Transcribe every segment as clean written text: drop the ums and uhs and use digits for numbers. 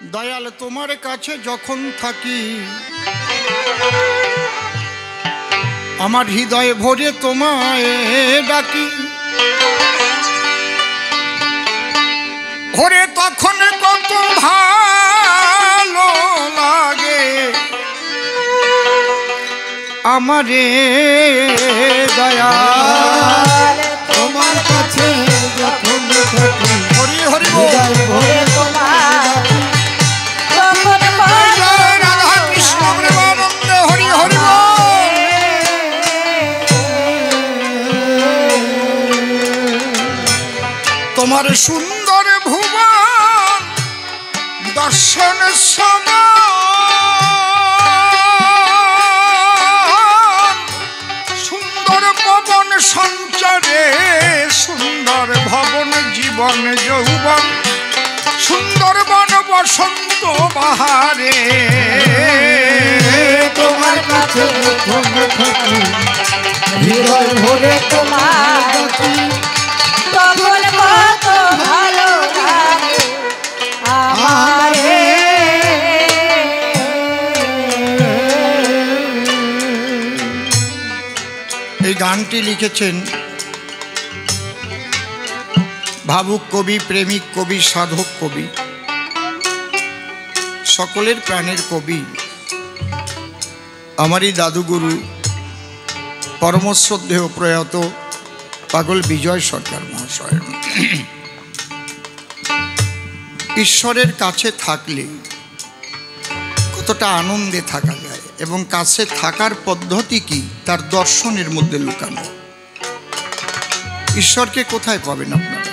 দয়াল তোমার কাছে যখন থাকি আমার হৃদয়ে ভরে তোমায় ডাকি ভরে তখন কত ভালো লাগে আমারে দয়াল তোমার কাছে যখন থাকি হরি হরি বল ভরে তোমার রাধা কৃষ্ণ প্রেমানন্দ হরি হরি বল তোমার সুন্দর ভুবন দর্শন সমান সুন্দর পবন সঞ্চারে সুন্দর ভবন জীবন যৌবন সুন্দর বন বসন্ত বাহারে তোমার কাছে যখন থাকি হৃদয় ভরে তোমার ডাকি তখন কত ভালো লাগে আমারে এই গানটি লিখেছেন ভাবুক কবি প্রেমিক কবি সাধক কবি সকলের প্রাণের কবি আমারই দাদুগুরু পরমশ্রদ্ধেয় প্রয়াত পাগল বিজয় সরকার মহাশয়। ঈশ্বরের কাছে থাকলে কতটা আনন্দে থাকা যায় এবং কাছে থাকার পদ্ধতি কি তার দর্শনের মধ্যে লুকানো। ঈশ্বরকে কোথায় পাবেন আপনারা?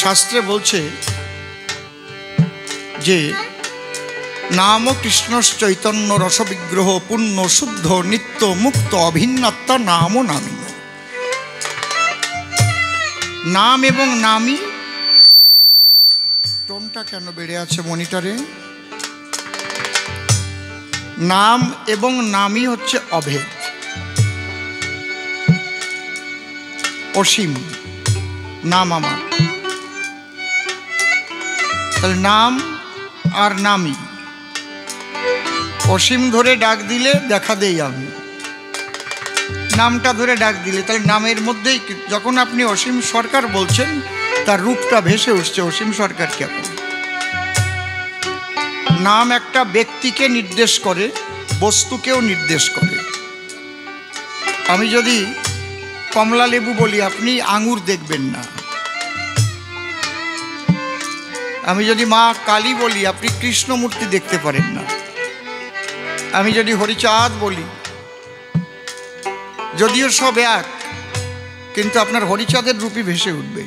শাস্ত্রে বলছে যে নাম কৃষ্ণ চৈতন্য রসবিগ্রহ পূর্ণ শুদ্ধ নিত্য মুক্ত অভিন্নাত্মা নাম নামী। নাম এবং নামী টোনটা কেন বেড়ে আছে মনিটরে? নাম এবং নামই হচ্ছে অভেদ, অসীম। নাম আমার, তাহলে নাম আর নামই অসীম ধরে ডাক দিলে দেখা দেই আমি, নামটা ধরে ডাক দিলে তাহলে নামের মধ্যেই যখন আপনি অসীম সরকার বলছেন তার রূপটা ভেসে উঠছে অসীম সরকার কেমন। নাম একটা ব্যক্তিকে নির্দেশ করে, বস্তুকেও নির্দেশ করে। আমি যদি কমলা লেবু বলি আপনি আঙুর দেখবেন না, আমি যদি মা কালী বলি আপনি কৃষ্ণমূর্তি দেখতে পারেন না, আমি যদি হরিচাঁদ বলি যদিও সব এক কিন্তু আপনার হরিচাঁদের রূপই ভেসে উঠবে।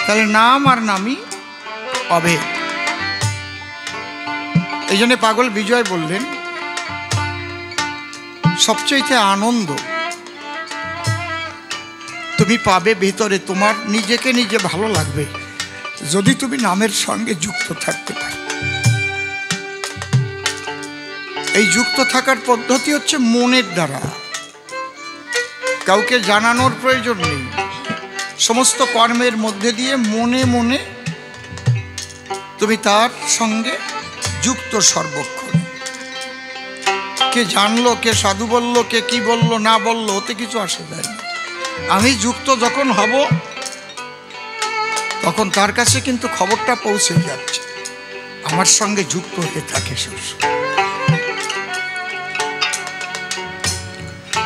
তাহলে নাম আর নামই অভেদ। এই জন্য পাগল বিজয় বললেন সবচেয়ে আনন্দ তুমি পাবে ভিতরে, তোমার নিজেকে নিজে ভালো লাগবে যদি তুমি নামের সঙ্গে যুক্ত থাকতে পারো। এই যুক্ত থাকার পদ্ধতি হচ্ছে মনের দ্বারা, কাউকে জানানোর প্রয়োজন নেই। সমস্ত কর্মের মধ্যে দিয়ে মনে মনে তুমি তার সঙ্গে যুক্ত সর্বক্ষণ। কে জানলো, কে সাধু বললো, কে কি বললো না বললো, ওতে কিছু আসে যায় না। আমি যুক্ত যখন হব তখন তার কাছে কিন্তু খবরটা পৌঁছে যাচ্ছে, আমার সঙ্গে যুক্ত হয়ে থাকে সবসময়।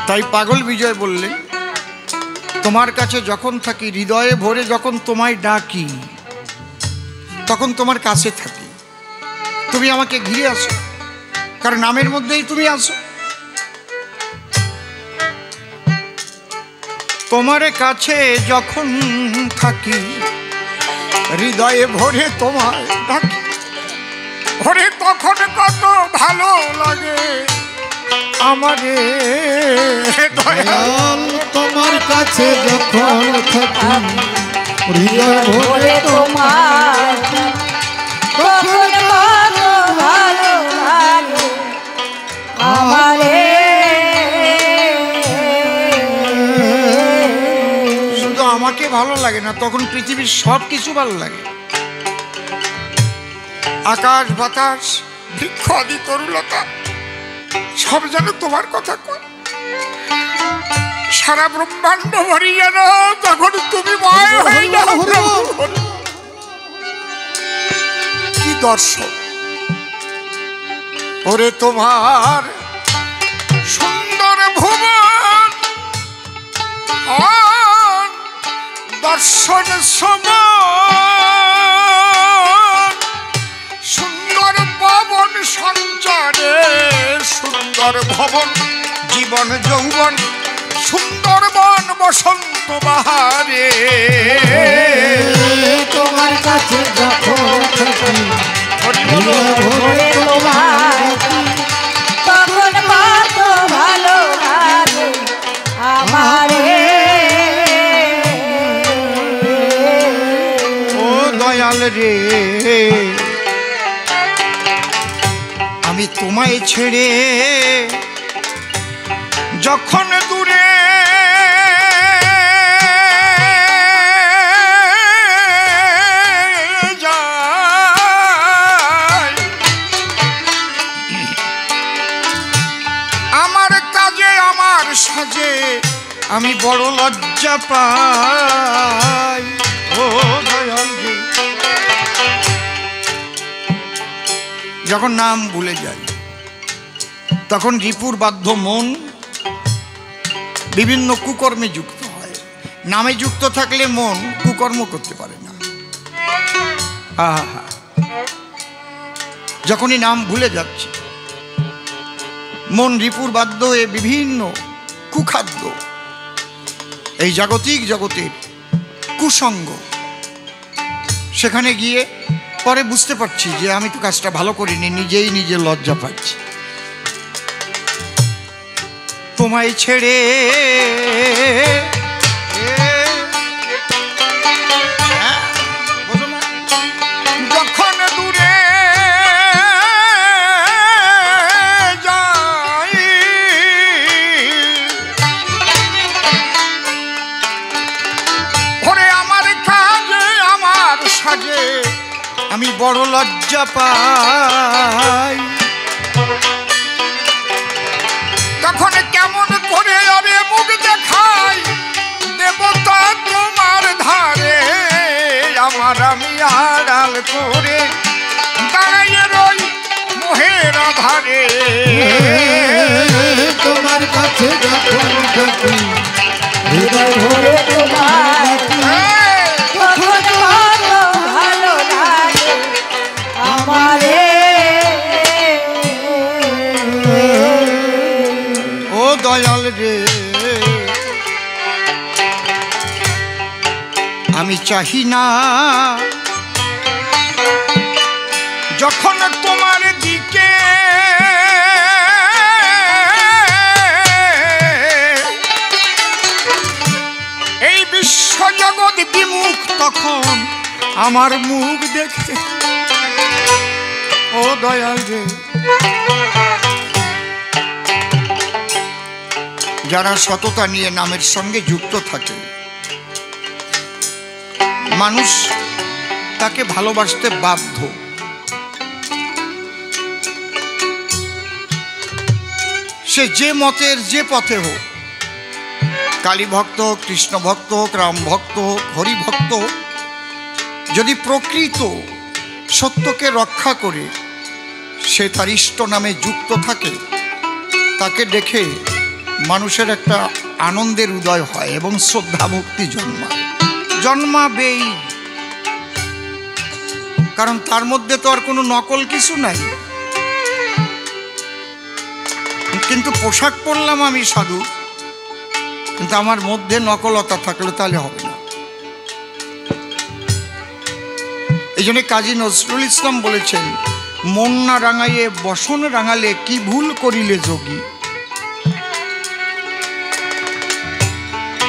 তাই পাগল বিজয় বললেন তোমার কাছে যখন থাকি হৃদয়ে ভরে যখন তোমায় ডাকি তখন তোমার কাছে থাকি, তুমি আমাকে ঘিরে আসো, কারণ নামের মধ্যেই তুমি আসো। তোমার কাছে যখন থাকি হৃদয়ে ভরে তোমায় ডাকি ভরে তখন কত ভালো লাগে আমারে দয়াল। তোমার কাছে যখন থাকি হৃদয় ভরে তোমার তখন কত ভালো লাগে আমারে। তোমাকে ভালো লাগে না, তখন পৃথিবীর সব কিছু ভালো লাগে। আকাশ বাতাস বৃক্ষ আদি তরুলতা সব যেন তোমার কথা কয়। সারা ব্রহ্মাণ্ড ভরি যেন তখন তুমি ভয় হয়ে যাও। কি দর্শন ওরে তোমার সুন্দর ভুবন, দর্শন সমান সুন্দর পবন সঞ্চারে, সুন্দর ভবন জীবন যৌবন, সুন্দর বন বসন্ত বাহারে। তোমার কাছে যখন থাকি ভরে তোমার তখন কত ভালো লাগে আমারে। ও দয়াল রে, আমি তোমায় ছেড়ে যখন দূরে যাই, আমার কাজে আমার সাজে আমি বড় লজ্জা পাই। ও দয়াল রে, যখন নাম ভুলে যাই তখন রিপুর বাধ্য মন বিভিন্ন কুকর্মে যুক্ত হয়। নামে যুক্ত থাকলে মন কুকর্ম করতে পারে না। আহা, যখনই নাম ভুলে যাচ্ছে মন রিপুর বাধ্য হয়ে বিভিন্ন কুখাদ্য, এই জাগতিক জগতের কুসঙ্গ, সেখানে গিয়ে পরে বুঝতে পারছি যে আমি তো কাজটা ভালো করিনি, নিজেই নিজে লজ্জা পাচ্ছি। তোমায় ছেড়ে যখন দূরে যাই, ওরে আমার কাজে আমার সাজে আমি বড় লজ্জা পাই। তখন কেমন করে আরে মুখ দেখাই দেবতা তোমার ধারে, আমার আমি আড়াল করে দাঁড়াইয়ে রই মোহের আধারে। তোমার কাছে যখন থাকি হৃদয় ভরে তোমার তখন কত ভালো লাগে আমারে। ও দয়াল রে, আমি চাহি না যখন তোমার দিকে এই বিশ্ব জগৎ বিমুখ, তখন আমার মুখ দেখে। ও দয়াল রে, যারা সততা নিয়ে নামের সঙ্গে যুক্ত থাকে মানুষ তাকে ভালোবাসতে বাধ্য। সে যে মতের যে পথে হোক, কালী ভক্ত হোক, কৃষ্ণ ভক্ত হোক, রাম ভক্ত হোক, হরি ভক্ত হোক, যদি প্রকৃত সত্যকে রক্ষা করে সে তার ইষ্ট নামে যুক্ত থাকে, তাকে দেখে মানুষের একটা আনন্দের উদয় হয় এবং শ্রদ্ধা ভক্তি জন্মাবেই। কারণ তার মধ্যে তো আর কোনো নকল কিছু নাই। কিন্তু পোশাক পরলাম আমি সাধু, কিন্তু আমার মধ্যে নকলতা থাকলে তাহলে হবে না। এই জন্য কাজী নজরুল ইসলাম বলেছেন, মন না রাঙাইয়ে বসন রাঙালে কি ভুল করিলে যোগী।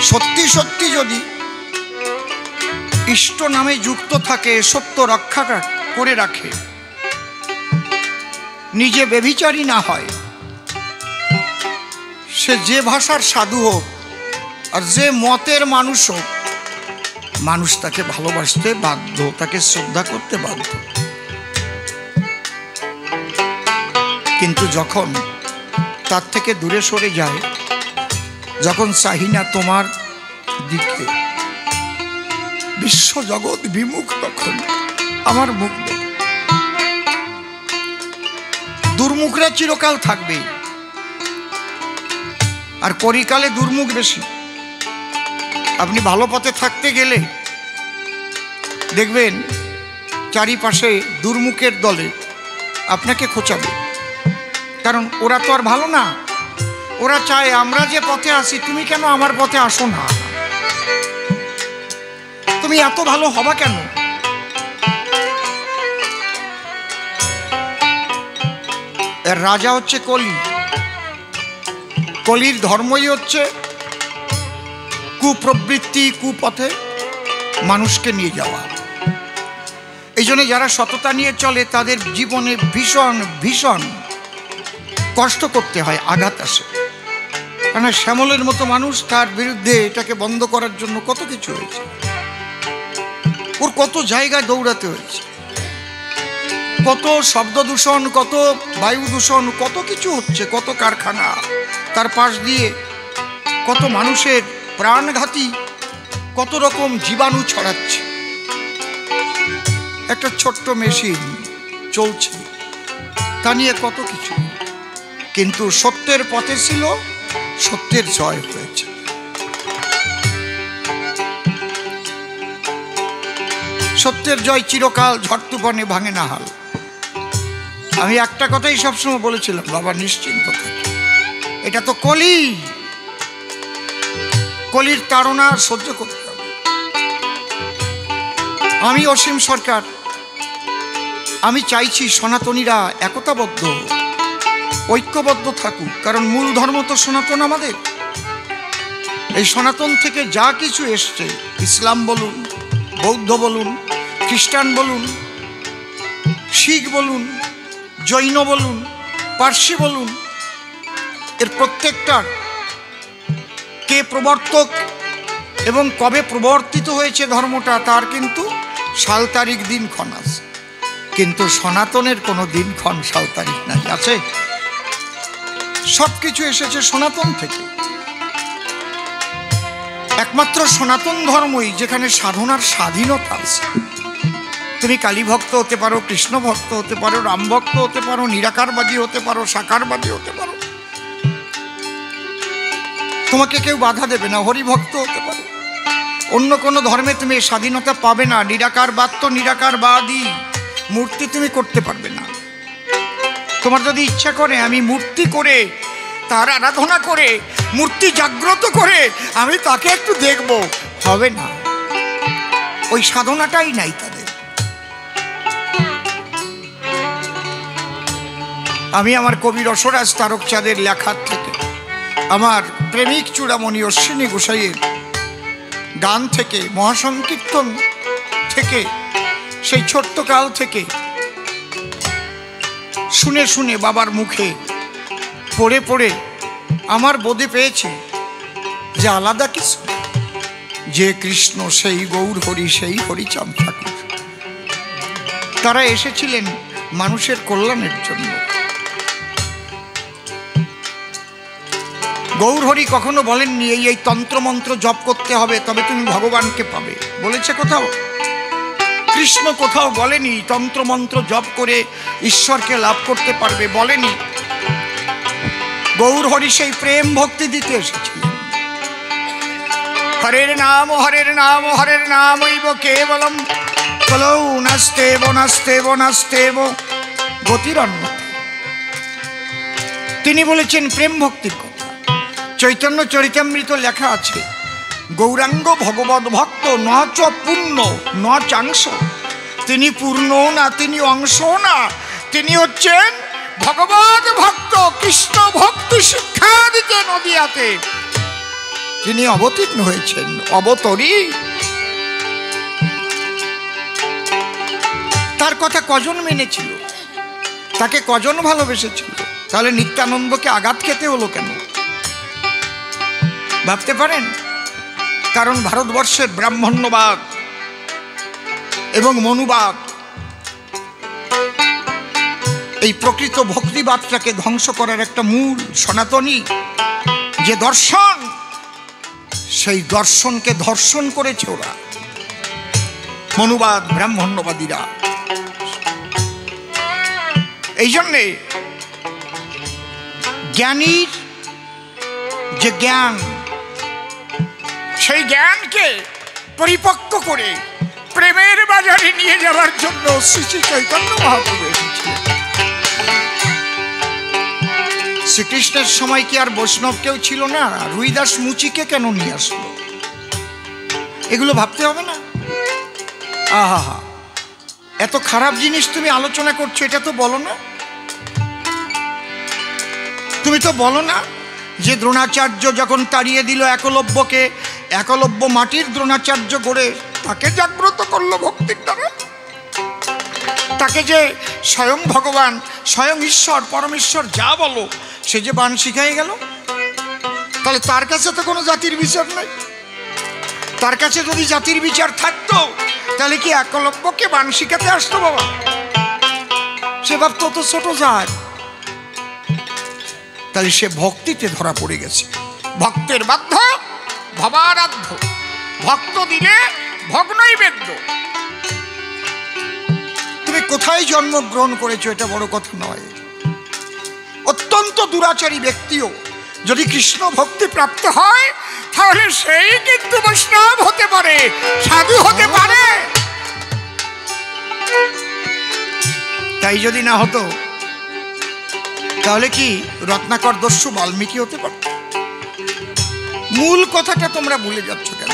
সত্যি সত্যি যদি ইষ্ট নামে যুক্ত থাকে, সত্য রক্ষা করে রাখে, নিজে ব্যভিচারী না হয়, সে যে ভাষার সাধু হোক আর যে মতের মানুষ হোক, মানুষ তাকে ভালোবাসতে বাধ্য, তাকে শ্রদ্ধা করতে বাধ্য। কিন্তু যখন তার থেকে দূরে সরে যায়, যখন চাহিনা তোমার দিকে, বিশ্ব জগৎ বিমুখ, তখন আমার মুখ দেখে। দুর্মুখরা চিরকাল থাকবে, আর কলিকালে দুর্মুখ বেশি। আপনি ভালো পথে থাকতে গেলে দেখবেন চারিপাশে দুর্মুখের দলে আপনাকে খোঁচাবে, কারণ ওরা তো আর ভালো না। ওরা চায় আমরা যে পথে আসি, তুমি কেন আমার পথে আসো না? তুমি এত ভালো হবা কেন? এর রাজা হচ্ছে কলি। কলির ধর্মই হচ্ছে কুপ্রবৃত্তি, কুপথে মানুষকে নিয়ে যাওয়া। এই জন্য যারা সততা নিয়ে চলে তাদের জীবনে ভীষণ ভীষণ কষ্ট করতে হয়, আঘাত আসে। কেন শ্যামলের মতো মানুষ, তার বিরুদ্ধে এটাকে বন্ধ করার জন্য কত কিছু হয়েছে, ওর কত জায়গায় দৌড়াতে হয়েছে, কত শব্দ দূষণ, কত বায়ু দূষণ, কত কিছু হচ্ছে, কত কারখানা তার পাশ দিয়ে, কত মানুষের প্রাণঘাতী কত রকম জীবাণু ছড়াচ্ছে। একটা ছোট্ট মেশিন চলছে, তা নিয়ে কত কিছু। কিন্তু সত্যের পথে ছিল, সত্যের জয় হয়েছে। সত্যের জয় চিরকাল, ঝড় তুফানে ভাঙে না হাল। আমি একটা কথাই সবসময় বলেছিলাম, বাবা নিশ্চিন্ত থাক, এটা তো কলি, কলির তাড়না সহ্য করতে হবে। আমি অসীম সরকার, আমি চাইছি সনাতনীরা একতাবদ্ধ, ঐক্যবদ্ধ থাকুক, কারণ মূল ধর্ম তো সনাতন আমাদের। এই সনাতন থেকে যা কিছু এসছে, ইসলাম বলুন, বৌদ্ধ বলুন, খ্রিস্টান বলুন, শিখ বলুন, জৈন বলুন, পার্সি বলুন, এর প্রত্যেকটার কে প্রবর্তক এবং কবে প্রবর্তিত হয়েছে ধর্মটা, তার কিন্তু সাল তারিখ দিনক্ষণ আছে। কিন্তু সনাতনের কোনো দিনক্ষণ সাল তারিখ নাই, আছে? সব কিছু এসেছে সনাতন থেকে। একমাত্র সনাতন ধর্মই যেখানে সাধনার স্বাধীনতা আছে। তুমি কালী ভক্ত হতে পারো, কৃষ্ণ ভক্ত হতে পারো, রাম ভক্ত হতে পারো, নিরাকারবাদী হতে পারো, সাকারবাদী হতে পারো, তোমাকে কেউ বাধা দেবে না। হরিভক্ত হতে পারো। অন্য কোনো ধর্মে তুমি স্বাধীনতা পাবে না। নিরাকারবাদ তো নিরাকারবাদী, মূর্তি তুমি করতে পারবে না। তোমার যদি ইচ্ছা করে আমি মূর্তি করে, তার আরাধনা করে, মূর্তি জাগ্রত করে আমি তাকে একটু দেখব, হবে না। ওই সাধনাটাই নাই তাদের। আমি আমার কবি রসরাজ তারকচাঁদের লেখার থেকে, আমার প্রেমিক চূড়ামণি অশ্বিনী গোসাইয়ের গান থেকে, মহাসংকীর্তন থেকে, সেই ছোট্ট কাল থেকে শুনে শুনে বাবার মুখে পড়ে পড়ে আমার বোধে পেয়েছে যে আলাদা কিছু, যে কৃষ্ণ সেই গৌর হরি, সেই হরিচাঁদ ঠাকুর। তারা এসেছিলেন মানুষের কল্যাণের জন্য। গৌর হরি কখনো বলেননি এই তন্ত্রমন্ত্র জপ করতে হবে তবে তুমি ভগবানকে পাবে, বলেছে কোথাও? কৃষ্ণ কোথাও বলেনি তন্ত্রমন্ত্র জপ করে ঈশ্বরকে লাভ করতে পারবে, বলেনি। গৌর হরি সেই প্রেম ভক্তি দিতে এসেছিলেন। হরের নাম হরের নাম হরের নামৈব কেবলম কলৌ নাস্তেব নাস্তেব নাস্তেব গতিরন্য। তিনি বলেছেন প্রেম ভক্তির কথা। চৈতন্য চরিতামৃত লেখা আছে, গৌরাঙ্গ ভগবত ভক্ত ন চ পূর্ণ ন চাংশ। তিনি পূর্ণ না, তিনি অংশ না, তিনি হচ্ছেন ভগবত ভক্ত। কৃষ্ণ ভক্তি শিক্ষা দিতে নদিয়াতে তিনি অবতীর্ণ হয়েছেন, অবতরী। তার কথা কজন মেনেছিল? তাকে কজন ভালোবেসেছিল? তাহলে নিত্যানন্দকে আঘাত খেতে হলো কেন? ভাবতে পারেন? কারণ ভারতবর্ষের ব্রাহ্মণ্যবাদ এবং মনুবাদ এই প্রকৃত ভক্তিবাদটাকে ধ্বংস করার একটা মূল সনাতনী যে দর্শন, সেই দর্শনকে ধর্ষণ করেছে ওরা, মনুবাদ ব্রাহ্মণ্যবাদীরা। এই জন্যে জ্ঞানীর যে জ্ঞান, সেই জ্ঞানকে পরিপক্ক করে প্রেমের বাজারে নিয়ে যাওয়ার জন্য শ্রী শ্রী চৈতন্য মহাপ্রভু এসেছিলেন। শ্রীকৃষ্ণের সময় কি আর বৈষ্ণব কেউ ছিল না? রুইদাস মুচিকে কেন নিয়ে আসলো? এগুলো ভাবতে হবে না? আহা, এত খারাপ জিনিস তুমি আলোচনা করছো, এটা তো বলো না। তুমি তো বলো না যে দ্রোণাচার্য যখন তাড়িয়ে দিল একলব্যকে, একলব্য মাটির দ্রোণাচার্য গড়ে তাকে জাগ্রত করলো ভক্তির দ্বারা। তাকে যে স্বয়ং ভগবান, স্বয়ং ঈশ্বর, পরমেশ্বর যা বলো সে যে বাণ শিখাই গেল। তাহলে তার কাছে তো কোনো জাতির বিচার নাই। তার কাছে যদি জাতির বিচার থাকতো তাহলে কি একলব্যকে বাণ শিখাতে আসতো বাবা? সে ভাবতো তো ছোট জাত। তাহলে সে ভক্তিতে ধরা পড়ে গেছে। ভক্তের বাধ্য ভবারাধ্য, ভক্ত দিলে ভগ্নই বেদ্য। তুমি কোথায় জন্মগ্রহণ করেছো এটা বড় কথা নয়। অত্যন্ত দুরাচারী ব্যক্তিও যদি কৃষ্ণ ভক্তি প্রাপ্ত হয় তাহলে সেই কিন্তু বৈষ্ণব হতে পারে, সাধু হতে পারে। তাই যদি না হতো তাহলে কি রত্নাকর দস্যু বাল্মীকি হতে পারত? মূল কথাটা তোমরা ভুলে যাচ্ছ কেন?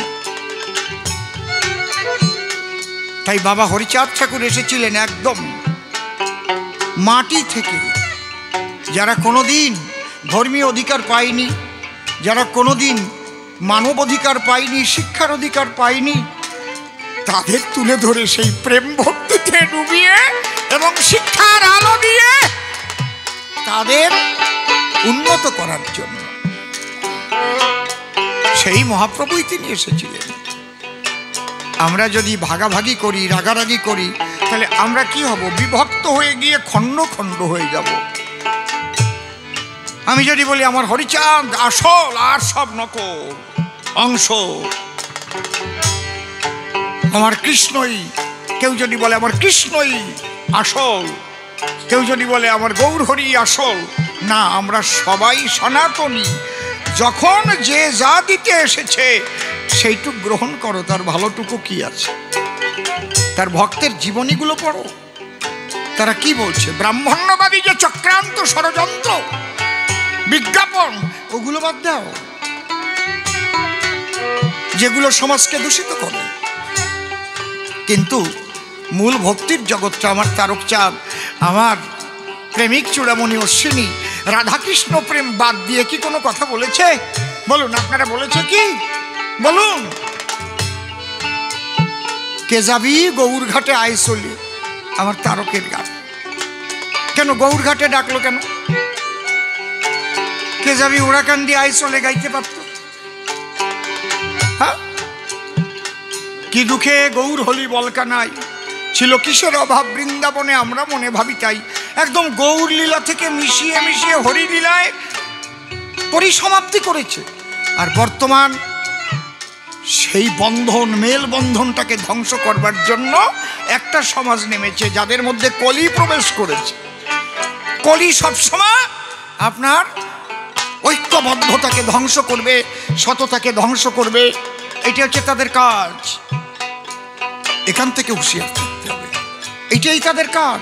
তাই বাবা হরিচাঁদ ঠাকুর এসেছিলেন একদম মাটি থেকে। যারা কোনোদিন ধর্মীয় অধিকার পায়নি, যারা কোনোদিন মানব অধিকার পায়নি, শিক্ষার অধিকার পায়নি, তাদের তুলে ধরে সেই প্রেম ভক্তিতে ডুবিয়ে এবং শিক্ষার আলো দিয়ে তাদের উন্নত করার জন্য সেই মহাপ্রভুই তিনি এসেছিলেন। আমরা যদি ভাগাভাগি করি, রাগারাগি করি, তাহলে আমরা কি হব? বিভক্ত হয়ে গিয়ে খণ্ড খণ্ড হয়ে যাব। আমি যদি বলি আমার হরিচাঁদ আসল আর সব নকল অংশ, আমার কৃষ্ণই, কেউ যদি বলে আমার কৃষ্ণই আসল, কেউ যদি বলে আমার গৌরহরি আসল, না, আমরা সবাই সনাতনী। যখন যে যা দিতে এসেছে সেইটুক গ্রহণ করো, তার ভালোটুকু কি আছে? তার ভক্তের জীবনীগুলো পড়ো, তারা কি বলছে। ব্রাহ্মণ্যবাদী যে চক্রান্ত, ষড়যন্ত্র, বিজ্ঞাপন, ওগুলো বাদ দাও, যেগুলো সমাজকে দূষিত করে। কিন্তু মূল ভক্তির জগৎটা আমার তারকচাঁদ, আমার প্রেমিক চূড়ামণি অশ্বিনী রাধাকৃষ্ণ প্রেম বাদ দিয়ে কি কোনো কথা বলেছে? বলুন, আপনারা বলেছে কি? বলুন। কে যাবি গৌরঘাটে আয় চলি, আমার তারকের গান। কেন গৌরঘাটে ডাকলো কেন? কে যাবি ওরাকান্দি আয় চলে গাইতে পারত। হ্যাঁ, কি দুঃখে গৌর হলি বলকা নাই, ছিল কিসের অভাব বৃন্দাবনে, আমরা মনে ভাবি তাই। একদম গৌর লীলা থেকে মিশিয়ে মিশিয়ে হরি লীলায় পরিসমাপ্তি করেছে। আর বর্তমান সেই বন্ধন, মেল বন্ধনটাকে ধ্বংস করবার জন্য একটা সমাজ নেমেছে যাদের মধ্যে কলি প্রবেশ করেছে। কলি সবসময় আপনার ঐক্যবদ্ধতাকে ধ্বংস করবে, সততাকে ধ্বংস করবে। এটি হচ্ছে তাদের কাজ। এখান থেকে হুঁশিয়ার থাকতে হবে, এটাই তাদের কাজ।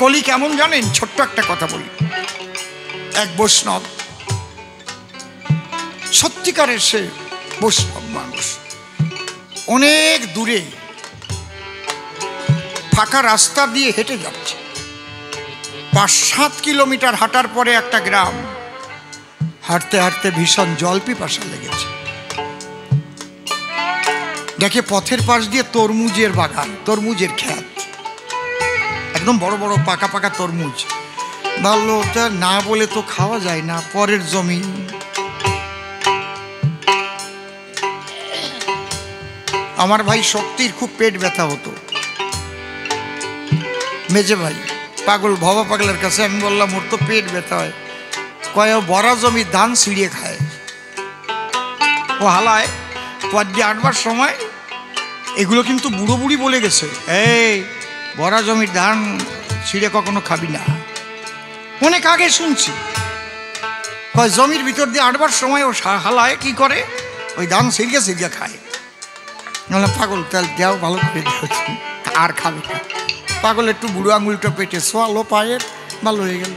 কলি কেমন জানেন? ছোট্ট একটা কথা বলি। এক বৈষ্ণব, সত্যিকারের সে বৈষ্ণব মানুষ, অনেক দূরে ফাঁকা রাস্তা দিয়ে হেঁটে যাচ্ছে। 5-7 কিলোমিটার হাঁটার পরে একটা গ্রাম। হাঁটতে হাঁটতে ভীষণ জল পিপাসা লেগেছে। দেখে পথের পাশ দিয়ে তরমুজের বাগান, তরমুজের ক্ষেত, একদম বড় বড় পাকা পাকা তরমুজ। ভাবলো ওটা না বলে তো খাওয়া যায় না, পরের জমি। আমার ভাই শক্তির খুব পেট ব্যথা হতো, মেজে ভাই পাগল ভবা পাগলের কাছে আমি বললাম ওর তো পেট ব্যথা হয়, কয় ও বড়া জমির ধান ছিঁড়িয়ে খায়, ও হালায় পর দিয়ে আনবার সময় এগুলো কিন্তু বুড়ো বুড়ি বলে গেছে, এই বড়া জমির ধান ছিঁড়ে কখনো খাবি না। অনেক আগে শুনছি, কয় জমির ভিতর দিয়ে আনবার সময় ও হালায় কি করে, ওই ধান ছিঁড়িয়ে ছিঁড়িয়ে খায়। বললাম পাগল তাহলে দেও ভালো করে দেও, আর খাবে না। পাগল একটু বুড়ো আঙুলটা পেটে সোয়ালো পায়ের ভালো হয়ে গেল,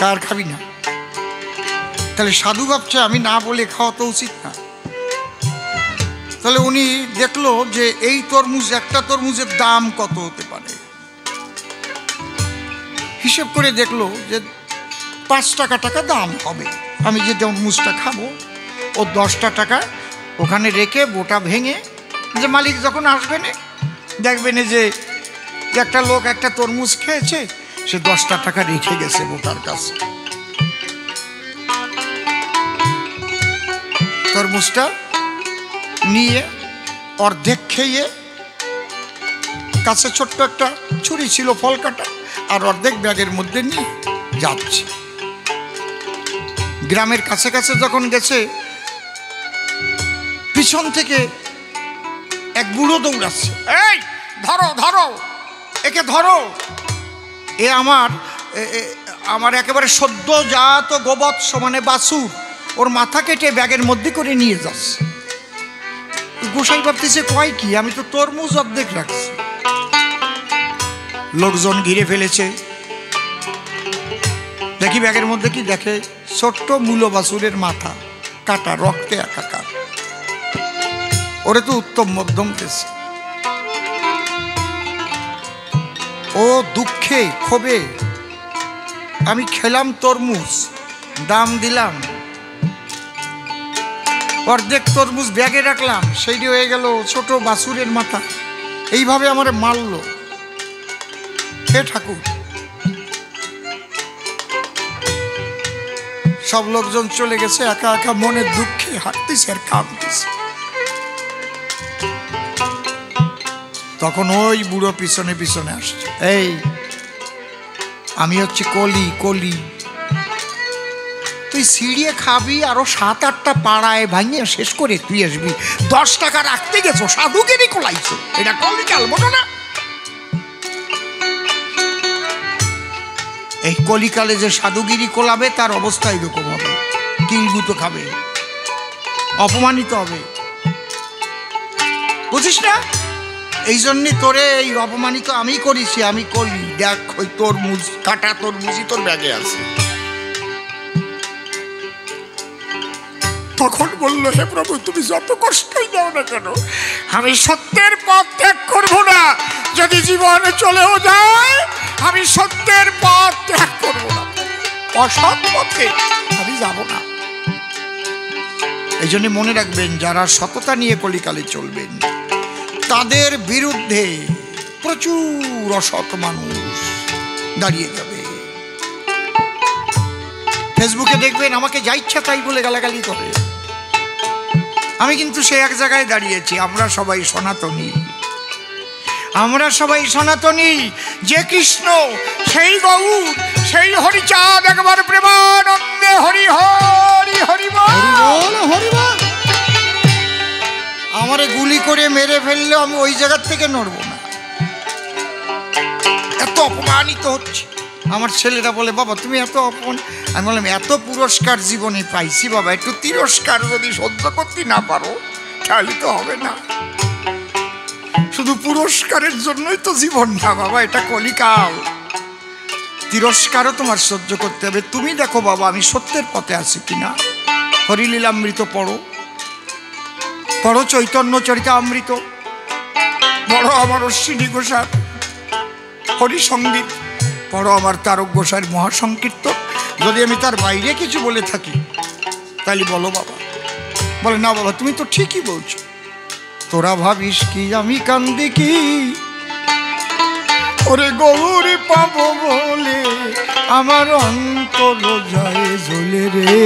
কার খাবি না। তাহলে সাধু ভাবছে আমি না বলে খাওয়া তো উচিত না। তাহলে উনি দেখলো যে এই তরমুজ, একটা তরমুজের দাম কত হতে পারে, হিসেব করে দেখলো যে 5 টাকা দাম হবে। আমি যে তরমুজটা খাবো ও 10 টাকা ওখানে রেখে বোটা ভেঙে, যে মালিক যখন আসবেন দেখবেন যে একটা লোক একটা তরমুজ খেয়েছে, সে 10 টাকা রেখে গেছে বোটার কাছে। তরমুজটা নিয়ে অর্ধেক খেয়ে, কাছে ছোট্ট একটা ছুরি ছিল ফল কাটা, আর অর্ধেক ব্যাগের মধ্যে নিয়ে যাচ্ছে। গ্রামের কাছে কাছে যখন গেছে, পিছন থেকে এক বুড়ো দৌড়াচ্ছে, এই ধরো ধরো একে ধরো, এ আমার একেবারে সদ্যজাত গোবৎস মানে বাছুর, ওর মাথা কেটে ব্যাগের মধ্যে করে নিয়ে যাচ্ছে। গোসাই ভাবতেছে কয় কি, আমি তো তরমুজ অর্ধেক রাখছি। লোকজন ঘিরে ফেলেছে, দেখি ব্যাগের মধ্যে কি, দেখে ছোট্ট মূলো বাছুরের মাথা কাটা, রক্তে একাকার। ওরে তো উত্তম মধ্যম দেশে। ও দুঃখে ক্ষোভে, আমি খেলাম তরমুজ, দাম দিলাম, অর্ধেক তরমুজ ব্যাগে রাখলাম, সেইটি হয়ে গেল ছোট বাছুরের মাথা, এইভাবে আমারে মারলো। হে ঠাকুর, সব লোকজন চলে গেছে, একা একা মনের দুঃখে হাঁটতেছে আর কাঁদতেছে। তখন ওই বুড়ো পিছনে পিছনে আসছে, এই আমি হচ্ছে কলি, কলি তুই ছিঁড়িয়ে খাবি, আরো 7-8টা পাড়ায় ভাঙিয়ে শেষ করে তুই আসবি, 10 টাকা রাখতে গেছো, সাধুগিরি কোলাইছো, এটা কলিকাল বোঝো না? এই কলিকালে যে সাধুগিরি কোলাবে তার অবস্থা এরকম হবে, কিলগুতো খাবে, অপমানিত হবে, বুঝিস না? এই জন্যই তোরে এই অপমানিত আমি করেছি, আমি করি। দেখ ওই তরমুজ, কাটা তরমুজই তোর ব্যাগে আছে। তখন বললো, হে প্রভু তুমি যত কষ্টই দাও না কেন, আমি সত্যের পথ ত্যাগ করবো না, যদি জীবনে চলেও যায় আমি সত্যের পথ ত্যাগ করবো না, অসৎ পথে আমি যাব না। এই জন্য মনে রাখবেন, যারা সততা নিয়ে কলিকালে চলবেন তাদের বিরুদ্ধে প্রচুর অসৎ মানুষ দাঁড়িয়ে যাবে। ফেসবুকে দেখবেন আমাকে যা ইচ্ছা তাই বলে গালাগালি করে, আমি কিন্তু সে এক জায়গায় দাঁড়িয়েছি, আমরা সবাই সনাতনী, আমরা সবাই সনাতনী, যে কৃষ্ণ সেই গৌর সেই হরিচাঁদ, একবার প্রেমানন্দে হরি হরি হরি বল হরি বল। আমারে গুলি করে মেরে ফেললেও আমি ওই জায়গার থেকে নড়ব না, এত অপমানিত হচ্ছে। আমার ছেলেরা বলে, বাবা তুমি এত অপমান, আমি বললাম এত পুরস্কার জীবনে পাইছি বাবা, একটু তিরস্কার যদি সহ্য করতে না পারো তাহলে তো হবে না। শুধু পুরস্কারের জন্যই তো জীবন না বাবা, এটা কলিকাল, তিরস্কারও তোমার সহ্য করতে হবে। তুমি দেখো বাবা আমি সত্যের পথে আছি কিনা। হরিলীলামৃত পড়ো, পড়ো চৈতন্য চরিতামৃত, পড়ো আমার অশ্বিনী ঘোষার হরিসঙ্গীত, পড়ো আমার তারক ঘোষার মহাসংকীর্তন। যদি আমি তার বাইরে কিছু বলে থাকি তাহলে বলো বাবা। বলে না বাবা তুমি তো ঠিকই বলছো, তোরা ভাবিস কি আমি কান্দি কি, ওরে গৌর পাবো বলে আমার অন্তর যায় জ্বলে রে,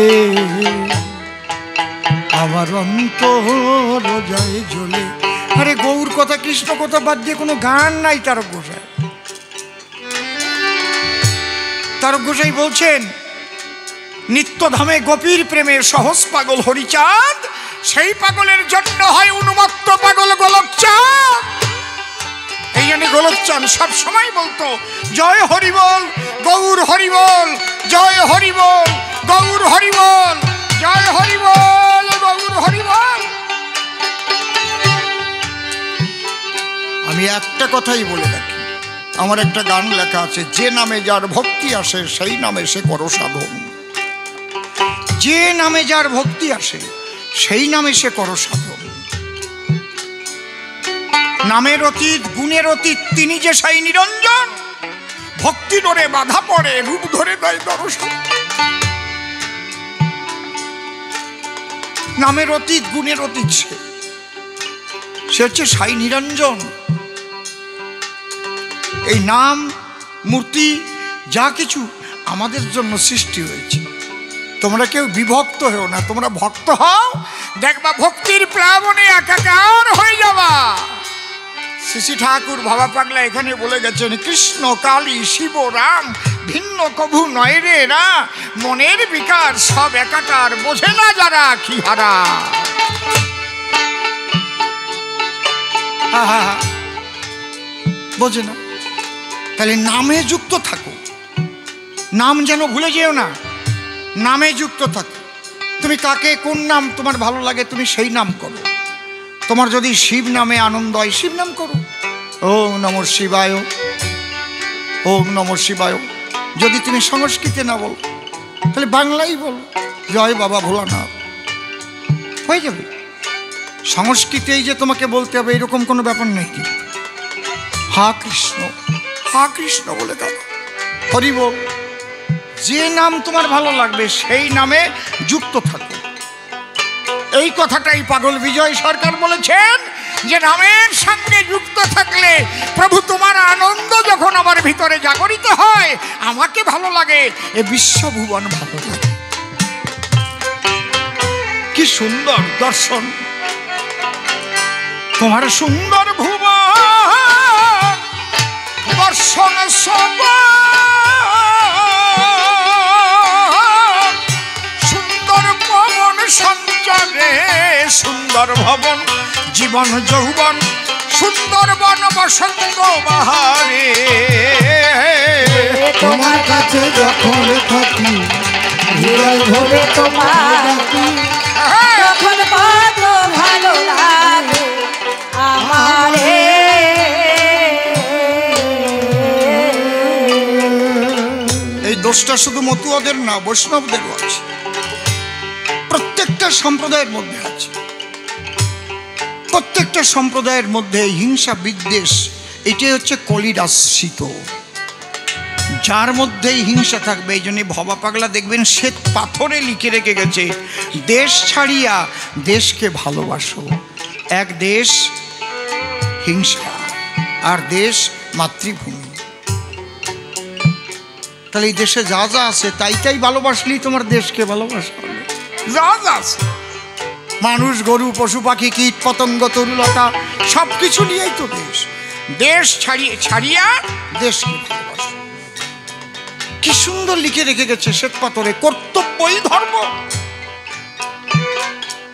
আমার অন্তর যায় জ্বলে। আরে গৌর কথা কৃষ্ণ কথা বাদ দিয়ে কোনো গান নাই তারক গোসাই। তারক গোসাই বলছেন নিত্যধামে গোপীর প্রেমে সহজ পাগল হরিচাঁদ, সেই পাগলের জন্য হয় উন্মত্ত পাগল গোলকচাঁদ। এই জন্য গোলকচাঁদ সব সময় বলতো জয় হরিবল গৌর হরিবল, জয় হরিবল গৌর হরিবল, জয় হরিবল গৌর হরিবল। আমি একটা কথাই বলে রাখি, আমার একটা গান লেখা আছে, যে নামে যার ভক্তি আসে সেই নামে সে করো সাধন। যে নামে যার ভক্তি আসে সেই নামে সে করো সাধন। নামের অতীত গুণের অতীত তিনি যে সাই নিরঞ্জন, ভক্তি ধরে বাধা পড়ে রূপ ধরে দেয় দর্শন। নামের অতীত গুণের অতীত সে হচ্ছে সাই নিরঞ্জন। এই নাম মূর্তি যা কিছু আমাদের জন্য সৃষ্টি হয়েছে। তোমরা কেউ বিভক্ত হও না, তোমরা ভক্ত হও, দেখবা ভক্তির প্লাবনে একাকার হয়ে যাবা। শ্রী ঠাকুর ভাবা পাগলা এখানে বলে গেছেন, কৃষ্ণ কালী শিব রাম ভিন্ন কভু নয় রে না, মনের বিকার সব একাকার, বোঝে না যারা কি হারা। বোঝে না, তাহলে নামে যুক্ত থাকো, নাম যেন ভুলে যেও না, নামে যুক্ত থাকো। তুমি কাকে কোন নাম তোমার ভালো লাগে তুমি সেই নাম করো। তোমার যদি শিব নামে আনন্দ হয় শিব নাম করো, ওম নমঃ শিবায়, ওম নমঃ শিবায়। যদি তুমি সংস্কৃতে না বলো তাহলে বাংলাই বলো, জয় বাবা ভোলানাথ, হয়ে যাবে। সংস্কৃতেই যে তোমাকে বলতে হবে এরকম কোনো ব্যাপার নেই। কি হা কৃষ্ণ বলে দাও, হরি বল। যে নাম তোমার ভালো লাগবে সেই নামে যুক্ত থাকো। এই কথাটাই পাগল বিজয় সরকার বলেছেন যে নামের সঙ্গে যুক্ত থাকলে প্রভু তোমার আনন্দ যখন আমার ভিতরে জাগরিত হয়, আমাকে ভালো লাগে, এ বিশ্বভুবন ভালো লাগে। কি সুন্দর দর্শন তোমার, সুন্দর ভুবন দর্শন সব, সুন্দর পবন সঞ্চারে সুন্দর ভবন, জীবন যৌবন সুন্দর বন বসন্ত বাহারে। তোমার কাছে যখন থাকি হৃদয় ভরে তোমার ডাকি, তখন কত ভালো লাগে আমারে। এই দোষটা শুধু মতুয়াদের না, বৈষ্ণবদেরও আছে, প্রত্যেকটা সম্প্রদায়ের মধ্যে আছে। প্রত্যেকটা সম্প্রদায়ের মধ্যে হিংসা বিদ্বেষ এটাই হচ্ছে কলির আশ্রিত। যার মধ্যেই হিংসা থাকবে, এই জন্য ভবা পাগলা দেখবেন শ্বেত পাথরে লিখে রেখে গেছে, দেশ ছাড়িয়া দেশকে ভালোবাসো। এক দেশ হিংসা আর দেশ মাতৃভূমি। তাহলে এই দেশে যা যা আছে তাই ভালোবাসলেই তোমার দেশকে ভালোবাসা হবে। যা যা আছে মানুষ গরু পশু পাখি কীট পতঙ্গ তরুলতা সব কিছু নিয়েই তো দেশ। দেশ ছাড়িয়া দেশকে ভালোবাসো। কি সুন্দর লিখে রেখে গেছে শ্বেত পাথরে, কর্তব্যই ধর্ম।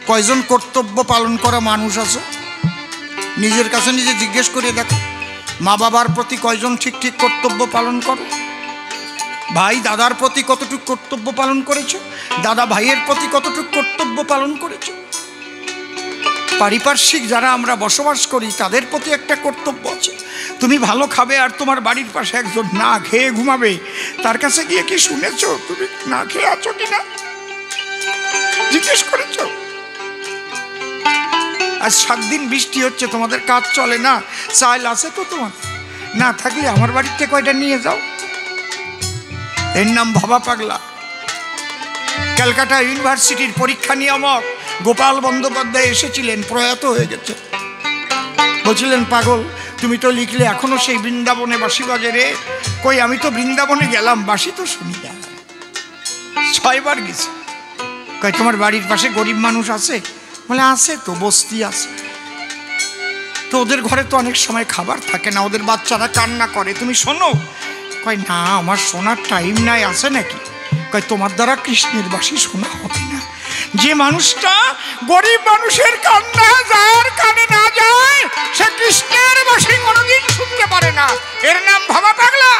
কয়জন কর্তব্য পালন করা মানুষ আছে নিজের কাছে নিজে জিজ্ঞেস করে দেখো। মা বাবার প্রতি কয়জন ঠিক ঠিক কর্তব্য পালন করো? ভাই দাদার প্রতি কতটুকু কর্তব্য পালন করেছো? দাদা ভাইয়ের প্রতি কতটুকু কর্তব্য পালন করেছো? পারিপার্শ্বিক যারা আমরা বসবাস করি তাদের প্রতি একটা কর্তব্য আছে। তুমি ভালো খাবে আর তোমার বাড়ির পাশে একজন না খেয়ে ঘুমাবে, তার কাছে গিয়ে কি শুনেছো তুমি না খেয়ে আছো কিনা? জিজ্ঞেস করেছো? আজ 7 দিন বৃষ্টি হচ্ছে, তোমাদের কাজ চলে না, চাল আছে তো তোমার? না থাকলে আমার বাড়িতে কয়টা নিয়ে যাও। এর নাম ভবা পাগলা। ক্যালকাটা ইউনিভার্সিটির পরীক্ষা নিয়ামক গোপাল বন্দ্যোপাধ্যায় এসেছিলেন, প্রয়াত হয়ে গেছে। বলছিলেন, পাগল তুমি তো লিখলে এখনো সেই বৃন্দাবনে বাঁশি বাজে রে। কই আমি তো বৃন্দাবনে গেলাম, বাঁশি তো শুনি না। 6 বার গেছি। কয় তোমার বাড়ির পাশে গরিব মানুষ আছে? বলে আছে তো, বস্তি আছে। তো ওদের ঘরে তো অনেক সময় খাবার থাকে না, ওদের বাচ্চারা কান্না করে, তুমি শোনো? কয় না, আমার শোনার টাইম নাই। আছে নাকি? কয় তোমার দ্বারা কৃষ্ণের বাসী শোনা হবে না। যে মানুষটা গরিব মানুষের কান্না যার কানে না যায়, সে কৃষ্ণের বাসী কোনোদিন শুনতে পারে না। এর নাম ভাবা পাগলা।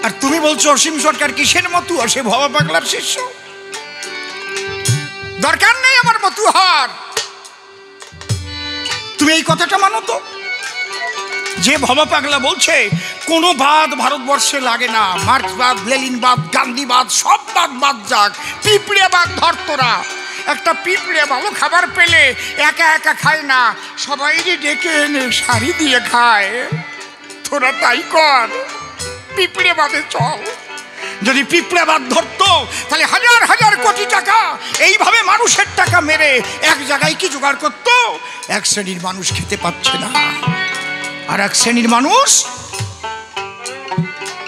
আর তুমি বলছো অসীম সরকার কিসের মতুয়া? সে ভবা পাগলার শিষ্য। দরকার নেই আমার মতুয়ার। তুমি এই কথাটা মানো তো? যে ভবা পাগলা বলছে কোনো বাদ ভারতবর্ষে লাগে না, মার্ক্সবাদ, লেনিনবাদ, গান্ধীবাদ সব বাদ যাক, পিঁপড়ে বাদ ধর তোরা। একটা পিঁপড়ে ভালো খাবার পেলে একা একা খায় না, সবাই ডেকে এনে শাড়ি দিয়ে খায়। তোরা তাই কর, পিঁপড়ে বাদে চল। যদি পিঁপড়ে বাদ ধরতো তাহলে হাজার হাজার কোটি টাকা এইভাবে মানুষের টাকা মেরে এক জায়গায় কি জোগাড় করতো? এক শ্রেণীর মানুষ খেতে পাচ্ছে না, আর এক শ্রেণীর মানুষ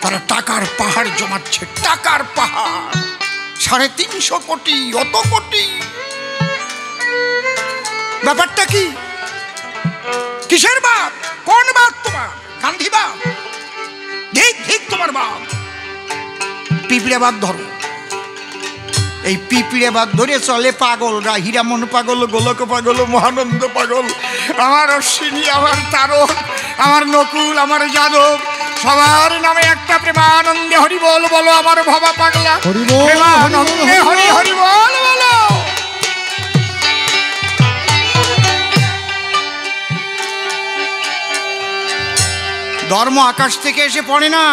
তারা টাকার পাহাড় জমাচ্ছে। টাকার পাহাড় 350 কোটি, অত কোটি। ব্যাপারটা কি? কিসের বাপ? কোন বাপ তোমার? গান্ধী বাপ? ঠিক ঠিক তোমার বাপ। পিঁপড়ে বাদ ধরো। এই পিঁপড়ে বাদ ধরে চলে পাগলরা, হীরামন পাগল, গোলক পাগল, মহানন্দ পাগল, আমার অশ্বিনী, আমার তারক, আমার নকুল, আমার যাদব, সবার নামে একটা প্রেমানন্দে হরি বল বলো। আমার ভবা পাগলা প্রেমানন্দে হরি হরি বল বলো। ধর্ম আকাশ থেকে এসে পড়ে না,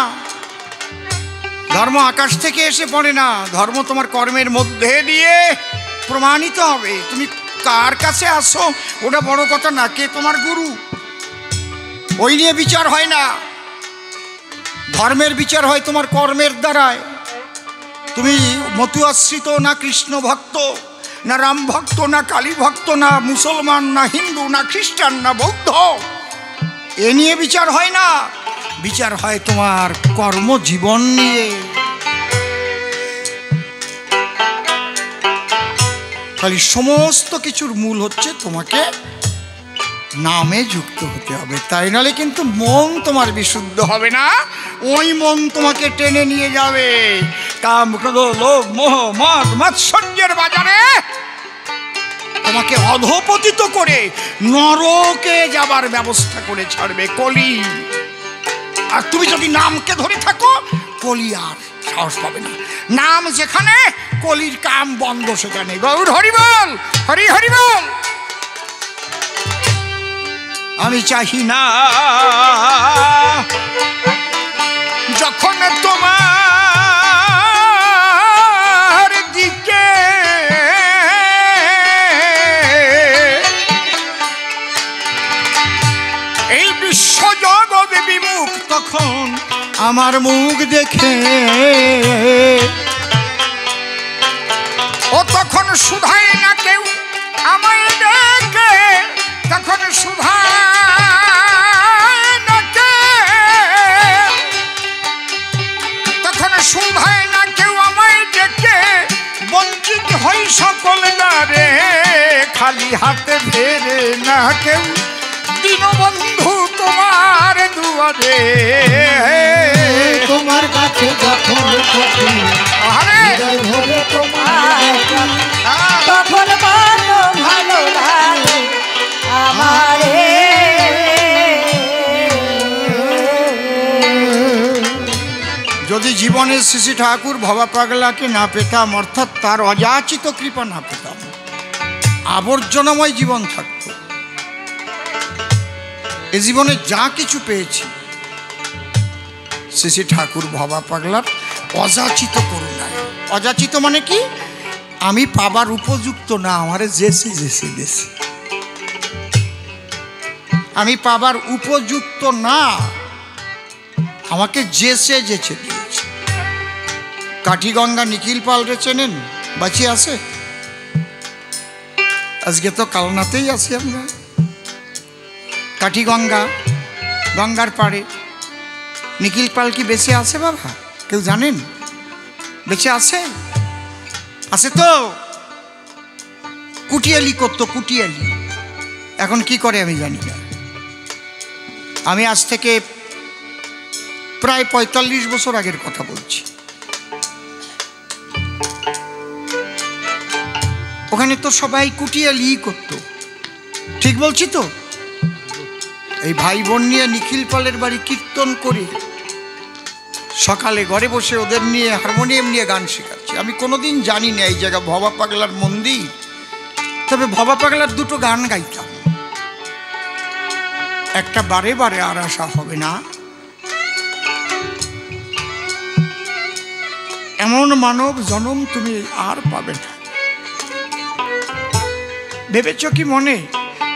ধর্ম আকাশ থেকে এসে পড়ে না। ধর্ম তোমার কর্মের মধ্যে দিয়ে প্রমাণিত হবে। তুমি কার কাছে আসো ওটা বড় কথা না, কে তোমার গুরু ওই নিয়ে বিচার হয় না। ধর্মের বিচার হয় তোমার কর্মের দ্বারায়। তুমি মতুয়াশ্রিত না কৃষ্ণ ভক্ত, না রাম ভক্ত, না কালী ভক্ত, না মুসলমান, না হিন্দু, না খ্রিস্টান, না বৌদ্ধ, এ নিয়ে বিচার হয় না। বিচার হয় তোমার কর্মজীবন নিয়ে। খালি সমস্ত কিছুর মূল হচ্ছে তোমাকে নামে যুক্ত হতে হবে, তাই নাহলে কিন্তু মন তোমার বিশুদ্ধ হবে না। ওই মন তোমাকে টেনে নিয়ে যাবে কাম, ক্রোধ, লোভ, মোহ, মদ, মাৎসর্যের বাজারে তোমাকে অধঃপতিত করে নরকে যাবার ব্যবস্থা করে ছাড়বে কলি। আর তুমি যদি নামকে ধরে থাকো, কলি আর সাহস পাবে না। নাম যেখানে, কলির কাম বন্ধ সেখানে। গৌর হরি বল, হরি হরি বল। আমি চাহি না যখন তোমার দিকে এই বিশ্ব জগৎ বিমুখ, তখন আমার মুখ দেখে ও তখন শুধায় না কেউ আমায় দেখে, তখন শুধায় না কেউ, তখন শুধায় না কেউ আমায় দেখে। বঞ্চিত হই সকল দ্বারে, খালি হাতে ফেরে না কেউ দীনবন্ধু তোমার দুয়ারে। তোমার কাছে যখন তখন কত ভালো লাগে আমারে। যদি জীবনে শ্রী ঠাকুর ভবা পাগলাকে না পেতাম, অর্থাৎ তার অযাচিত কৃপা না পেতাম, আবর্জনাময় জীবন থাকত। এ জীবনে যা কিছু পেয়েছি শ্রী ঠাকুর ভবা পাগলার অযাচিত করুণায়। অযাচিত মানে কি? আমি পাবার উপযুক্ত না, আমারে যেসে যেসে দেশে। আমি পাবার উপযুক্ত না, আমাকে যেসে যেছে দিয়েছে। কাঠিগঙ্গা নিখিল পাল রে চেনেন? বাঁচিয়ে আছে? আজকে তো কালনাতেই আছি আমরা। কাঠিগঙ্গা, গঙ্গার পাড়ে নিখিল পাল কি বেঁচে আছে বাবা? কেউ জানেন? বেঁচে আছে? আছে তো। কুটিয়ালি করতো, কুটিয়ালি। এখন কি করে আমি জানি না। আমি আজ থেকে প্রায় ৪৫ বছর আগের কথা বলছি। ওখানে তো সবাই কুটিয়ালি করতো, ঠিক বলছি তো? এই ভাই বোন নিয়ে নিখিল পালের বাড়ি কীর্তন করে সকালে ঘরে বসে ওদের নিয়ে হারমোনিয়াম নিয়ে গান শেখাচ্ছি। আমি কোনোদিন জানি না এই জায়গা ভবা পাগলার মন্দির, তবে ভবা পাগলার দুটো গান গাইতাম। একটা বারে বারে আর আসা হবে না, এমন মানব জনম তুমি আর পাবে না। ভেবেছ কি মনে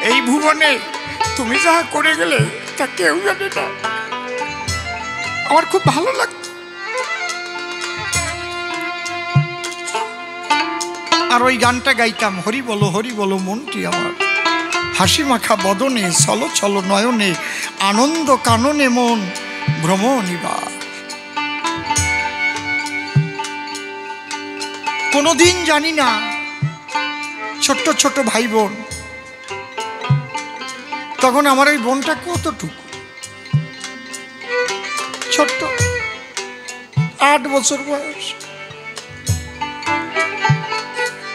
এই ভুবনে তুমি যা করে গেলে তা কেউ জানে না? আমার খুব ভালো লাগতো। আর ওই গানটা গাইতাম, হরি বলো মনটি আমার, হাসি মাখা বদনে চলো চলো নয়নে, আনন্দ কাননে মন ভ্রমণিবার। কোনোদিন জানি না ছোট্ট ছোট ভাই বোন, তখন আমার ওই বোনটা কতটুকু ছোট্ট, 8 বছর বয়স।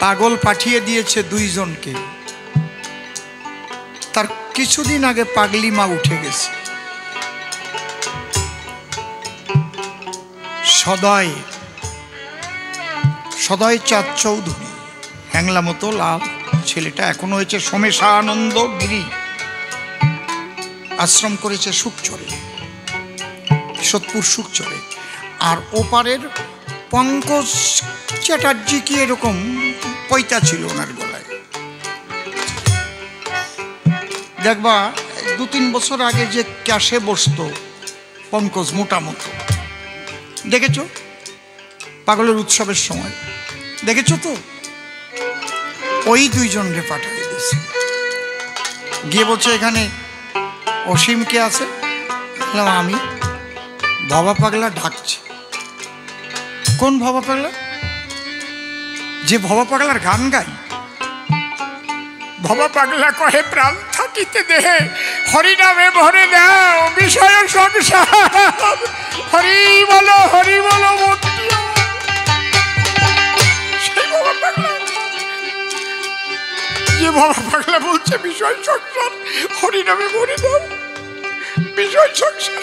পাগল পাঠিয়ে দিয়েছে 2 জনকে। তার কিছুদিন আগে পাগলি মা উঠে গেছে। সদয় চাঁদ চৌধুরী, হ্যাংলা মতো লাল ছেলেটা, এখন হয়েছে সোমেশানন্দ গিরি, আশ্রম করেছে সুকচরে, সোদপুর সুকচরে। আর ওপারের পঙ্কজ চ্যাটার্জি কি এরকম পৈতা ছিল ওনার গলায়। দেখবা 2-3 বছর আগে যে ক্যাশে বসতো পঙ্কজ মোটা মতো, দেখেছো? পাগলের উৎসবের সময় দেখেছো তো? ওই 2 জনকে পাঠিয়ে দিয়েছে। গিয়ে বলছে এখানে অসীম কে আছে? বললাম আমি। ভবা পাগলা ডাকছে। কোন ভবা পাগলা? যে ভবা পাগলার গান গাই। ভবা পাগলা কহে প্রাণ থাকিতে দেহে, হরিনামে ভরে দাও বিষয় সংসার, হরি বলো মূর্তি। সেই ভবা পাগলা, যে ভবা পাগলা বলছে বিষয় সংসার, হরিনামে ভরে দাও বিষয় সংসার।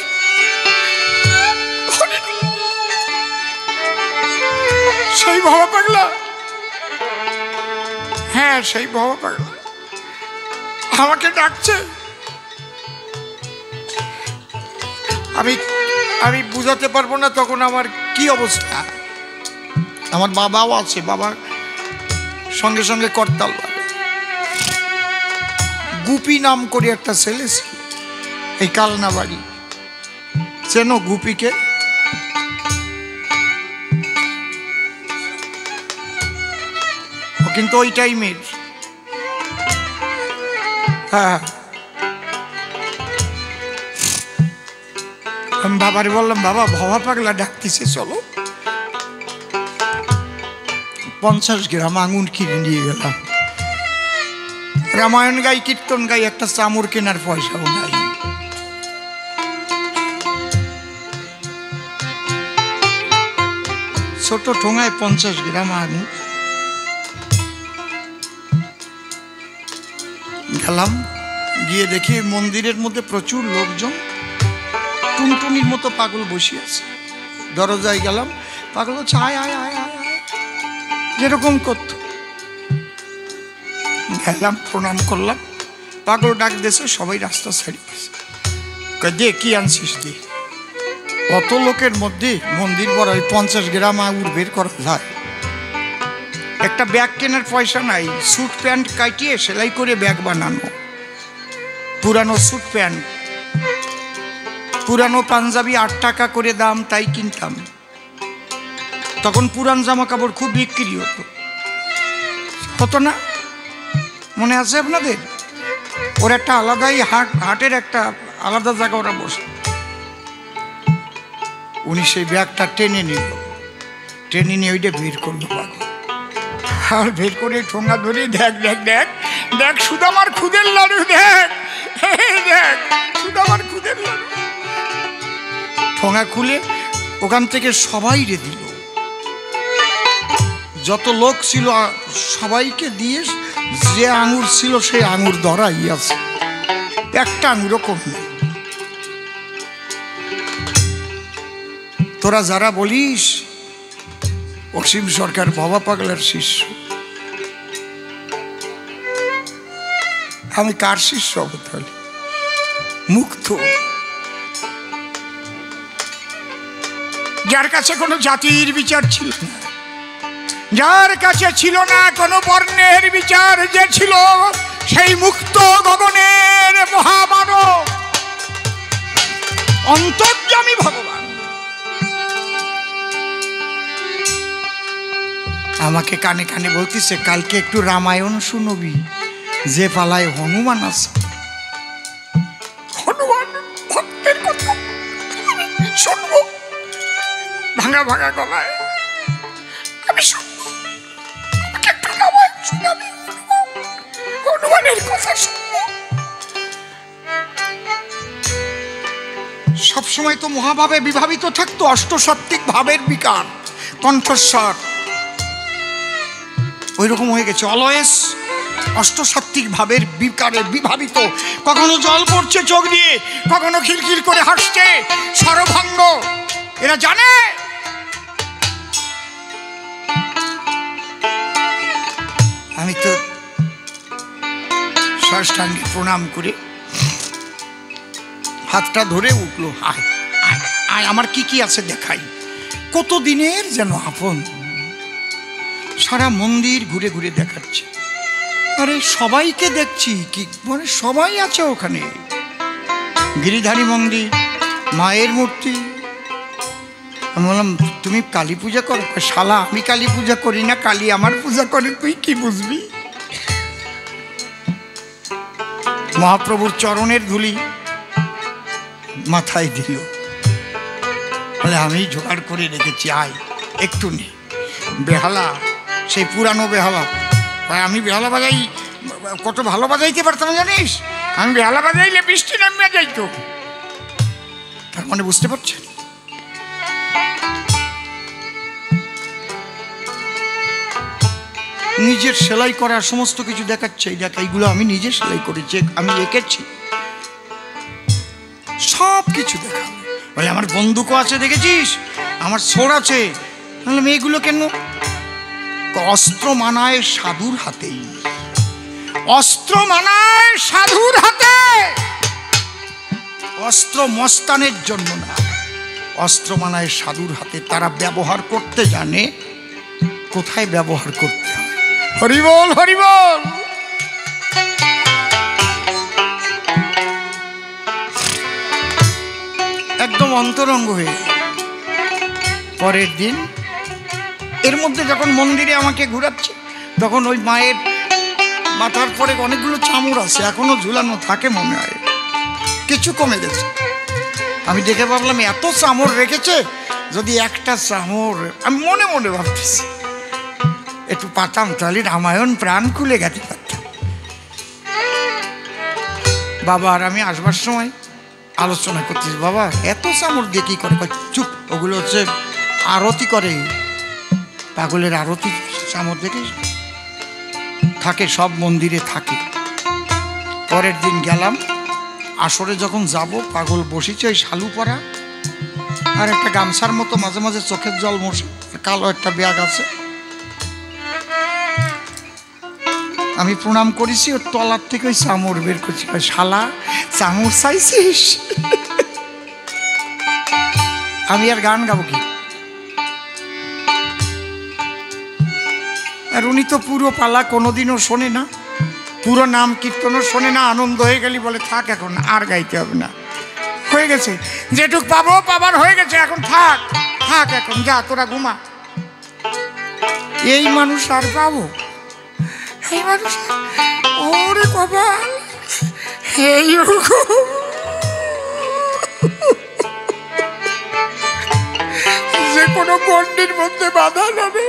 সেই ভবা পাগলা, হ্যাঁ সেই ভবা পাগলা আমাকে ডাকছে। আমি বুঝাতে পারবো না তখন আমার কি অবস্থা। আমার বাবাও আছে, বাবা সঙ্গে সঙ্গে করতাল। গুপি নাম করে একটা ছেলে ছিল এই কালনা বাড়ি, চেনো গুপিকে? ও কিন্তু ওই টাইমের, হ্যাঁ। আমি বাবারে বললাম, বাবা ভবা পাগলা ডাকতেছে, চলো। 50 গ্রাম আঙুর কিনে নিয়ে গেলাম। রামায়ণ গাই, কীর্তন গাই, একটা চামড় কেনার পয়সাও নাই। ছোট ঠোঙায় 50 গ্রাম আঙুর গেলাম। গিয়ে দেখি মন্দিরের মধ্যে প্রচুর লোকজন, টুনটুনির মতো পাগল বসে আছে। দরজায় গেলাম, পাগল হচ্ছে আয় আয় আয় আয়, যেরকম করত। গেলাম, প্রণাম করলাম। পাগল ডাক দিয়েছে, সবাই রাস্তা ছাড়িয়ে গেছে। দে কি আনছিস দে। কত লোকের মধ্যে মন্দির বড় 50 গ্রাম আঙুর বের করা যায়? একটা ব্যাগ কেনার পয়সা নাই। স্যুট প্যান্ট কাটিয়ে সেলাই করে ব্যাগ বানানো, পুরানো স্যুট প্যান্ট, পুরানো পাঞ্জাবি 8 টাকা করে দাম, তাই কিনতাম। তখন পুরান জামা কাপড় খুব বিক্রি হতো না? মনে আছে আপনাদের? ওর একটা আলাদাই হাটের একটা আলাদা জায়গা ওরা বসে। উনি সেই ব্যাগটা টেনে নিল, টেনে নিয়ে ওইটা বের করলো পাগল। আর বের করে ঠোঙা ধরে দেখ দেখ দেখ দেখ সুদামার খুদের লাড়ু, দেখ দেখ সুদামার খুদের লাড়ু। ঠোঙা খুলে ওখান থেকে সবাই রে দিল, যত লোক ছিল সবাইকে দিয়ে যে আঙুর ছিল সেই আঙুর ধরাই আছে, একটা আঙুরও কম নেই। তোরা যারা বলিস অসীম সরকার বাবা পাগলার শিষ্য, আমি কার শিষ্য হব তাহলে? মুক্ত, যার কাছে কোনো জাতির বিচার ছিল না, যার কাছে ছিল না কোনো বর্ণের বিচার, যে ছিল সেই মুক্ত গগনের মহামানব অন্তর্যামী ভগবান। আমাকে কানে কানে বলতেছে কালকে একটু রামায়ণ শুনবি, যে পালায় হনুমান আছে। হনুমান ভক্তের কথা শুনবো ভাঙা ভাঙা গলায়, আমি শুনবো, আমাকে একটু রামায়ণ শোনাবি, হনুমানের কথা শুনবো। সবসময় তো মহাভাবে বিভাবিত থাকতো, অষ্টসাত্ত্বিক ভাবের বিকার কণ্ঠস্বর ওই রকম হয়ে গেছে, অলওয়েজ অষ্টসাত্ত্বিক ভাবের বিকারে বিভাবিত। কখনো জল পড়ছে চোখ দিয়ে, কখনো খিলখিল করে হাসছে, সরভঙ্গ। এরা জানে আমি তো সাষ্টাঙ্গে প্রণাম করে হাতটা ধরে উঠলো, আয় আয় আয়, আমার কি কি আছে দেখাই। কত দিনের যেন আপন, সারা মন্দির ঘুরে ঘুরে দেখাচ্ছে। আরে সবাইকে দেখছি, কি মানে সবাই আছে ওখানে। গিরিধারী মন্দির, মায়ের মূর্তি। আমি বললাম তুমি কালী পূজা করো? শালা আমি কালী পূজা করি না, কালী আমার পূজা করে, তুই কি বুঝবি? মহাপ্রভুর চরণের ধুলি মাথায় দিল, বলে আমি জোগাড় করে রেখেছি, আয় একটু নে। বেহালা, সেই পুরানো বেহালা, আমি বেহালা বাজাই, কত ভালো বাজাইতে পারতাম জানিস? আমি বেহালা বাজাইলে বৃষ্টি নামিয়ে যাইতো। তার মানে বুঝতে পারছেন, নিজের সেলাই করার সমস্ত কিছু দেখাচ্ছে। এই দেখ, এইগুলো আমি নিজে সেলাই করেছি, আমি এঁকেছি, সব কিছু দেখা। বলে আমার বন্দুকও আছে দেখেছিস, আমার ছোড় আছে। বললাম এইগুলো কেন? অস্ত্র মানায় সাধুর হাতেই, অস্ত্র মানায় সাধুর হাতে, অস্ত্র মস্তানের জন্য না, অস্ত্র মানায় সাধুর হাতে। তারা ব্যবহার করতে জানে, কোথায় ব্যবহার করতে হয়। হরি বল, হরি বল। একদম অন্তরঙ্গ হয়ে পরের দিন এর মধ্যে যখন মন্দিরে আমাকে ঘুরাচ্ছে, তখন ওই মায়ের মাথার পরে অনেকগুলো চামড় আছে, এখনো ঝুলানো থাকে মনে হয়, কিছু কমে গেছে। আমি দেখে ভাবলাম এত চামড় রেখেছে, যদি একটা চামড়, আমি মনে মনে ভাবতেছি একটু পাতাম তাহলে রামায়ণ প্রাণ খুলে গেতে পারতাম। বাবা আর আমি আসবার সময় আলোচনা করতেছি, বাবা এত চামড় দিয়ে কি করে? চুপ, ওগুলো হচ্ছে আরতি করে, পাগলের আরতি চামড় দেখে থাকে, সব মন্দিরে থাকে। পরের দিন গেলাম, আসরে যখন যাব, পাগল বসেছে ওই শালু পরা আর একটা গামছার মতো, মাঝে মাঝে চোখের জল মশে, কালো একটা ব্যাগ আছে। আমি প্রণাম করেছি, ওর তলার থেকে ওই চামড় বের করছি। শালা চামড় চাইছিস? আমি আর গান গাবো কি? আর উনি তো পুরো পালা কোনোদিনও শোনে না, পুরো নাম কীর্তনও শোনে না। আনন্দ হয়ে গেলি বলে থাক, এখন আর গাইতে হবে না, হয়ে গেছে, যেটুক পাবো পাবার হয়ে গেছে, এখন থাক থাক, এখন যা তোরা ঘুমা। এই মানুষ আর পাবো? এই মানুষ, ওরে কপাল, এই কোনো গণ্ডির মধ্যে বাধা যাবে,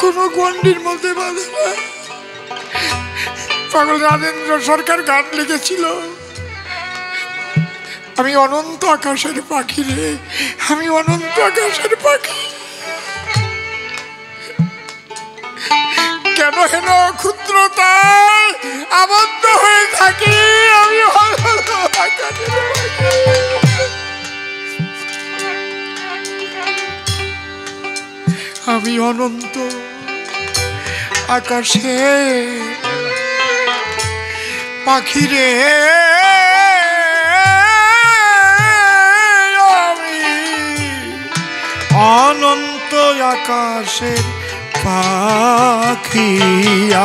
কোনো গণ্ডির মধ্যে বাধা না। পাগল রাজেন্দ্র সরকার গান লিখেছিল, আমি অনন্ত আকাশের পাখি রে, আমি অনন্ত আকাশের পাখি, কেন হেন ক্ষুদ্রতায় আবদ্ধ হয়ে থাকি, আমি অনন্ত আকাশের পাখি। আমি অনন্ত আকাশে পাখি রে, আমি অনন্ত আকাশের পাখি,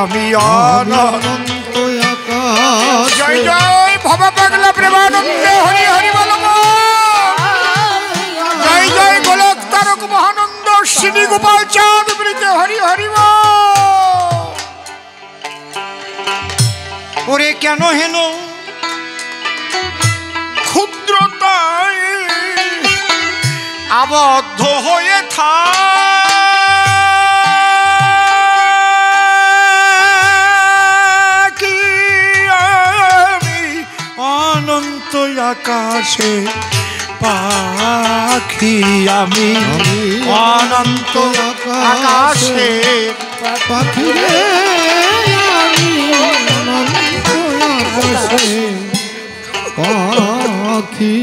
আমি অনন্ত আকাশ। জয় জয় ভবা পাগলা প্রেমানন্দে হরি হরি বল, জয় জয় গোলক তারক মহানন্দ শ্রী গোপাল চাঁদ বৃতে হরি হরি বল। ওরে কেন হেন ক্ষুদ্রতায় আবদ্ধ হয়ে থাকি, আমি অনন্ত আকাশে পাখি, আমি অনন্ত আকাশে পাখি রে, আমি অনন্ত আকাশে পাখি।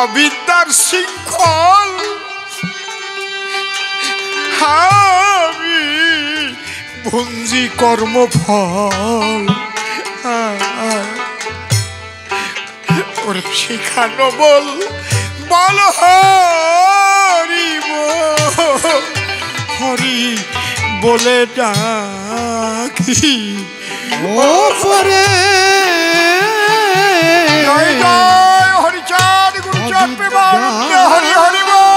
অবিদ্যার শৃঙ্খল আমি ভুঞ্জি কর্মফল, ওরে শিখানো বল বল হরি হরি বলে ডাকি, ও পরে জয় জয় হরিচাঁদ গুরুচাঁদ প্রেমানন্দে হরি হরি বল।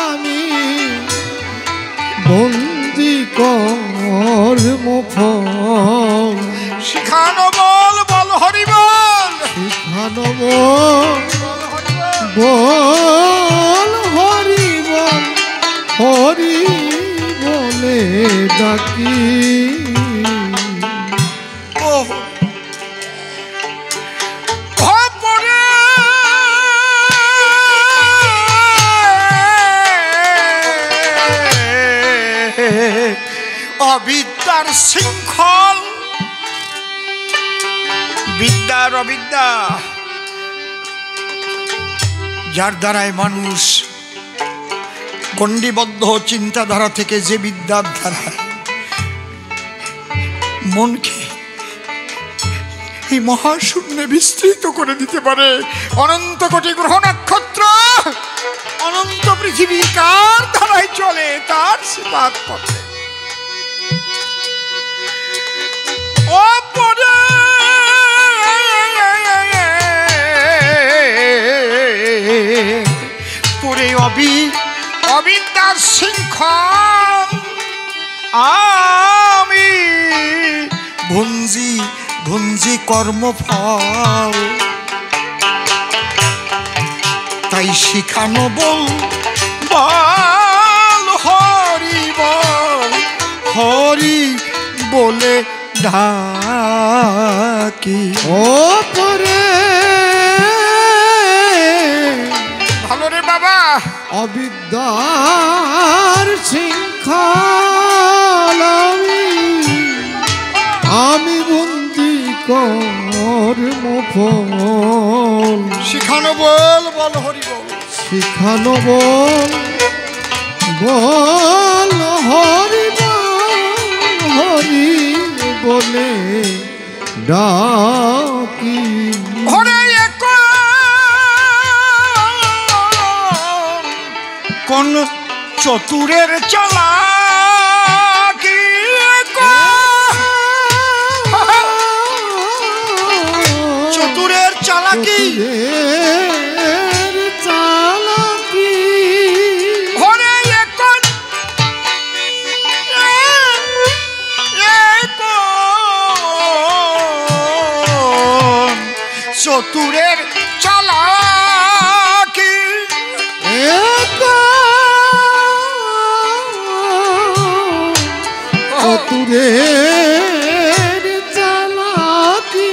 আমি বন্দি কর্মফল, শিখানো বল বল হরি বল, শিখানো বল বল হরি বল, হরি বলে ডাকি। অবিদ্যার শৃঙ্খল, বিদ্যার অবিদ্যা, যার দ্বারায় মানুষ গণ্ডিবদ্ধ চিন্তাধারা থেকে যে বিদ্যার দ্বারা মনকে এই মহাশূন্যে বিস্তৃত করে দিতে পারে। অনন্ত কোটি গ্রহ নক্ষত্র, অনন্ত পৃথিবী কার ধারায় চলে, তার সেবাত পথে। পুরে অবিদ্যার শৃঙ্খল আমি ভুঞ্জি কর্মফল, তাই শিখানো বল বল হরি বল, হরি বলে ঢাকি। ও পরে ভালো রে বাবা, অবিদ্যার শৃঙ্খল আমি বন্দি কর্মফল, শিখানো বল বল হরি বল, শিখানো বল বল হরি বল, হরি বলে ডাকি। হরে কোন চতুরের চালাকি চতুরের চালাকি ওরে এখন চতুরের চালাকি চতুরের চালাকি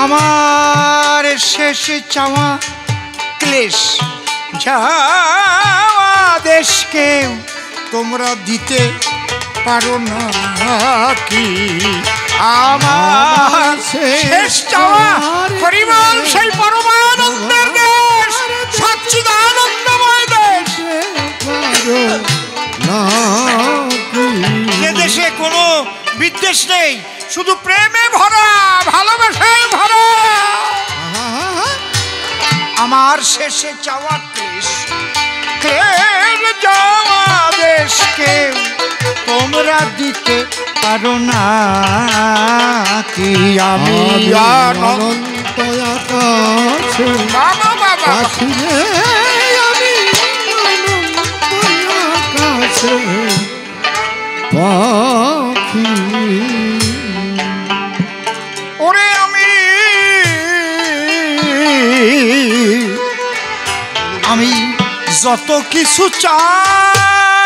আমার শেষ চাওয়া ক্লেশ যাওয়া দেশকে তোমরা দিতে পারো না কি আমার শেষ চাওয়া পরিমাণ সেই পরমানন্দের দেশ সচ্চিদানন্দময় দেশ যে দেশে কোনো বিদ্বেষ নেই শুধু প্রেমে ভরা ভালোবাসায় ভরা আমার শেষে চাওয়া ক্লেশ ক্লেশ যাওয়া দেশকে তোমরা দিতে পারো না কি আমি অনন্ত আকাশে বাবা বাবা পাখিরে আমি অনন্ত আকাশে পাখি ওরে আমি যত কিছু চাই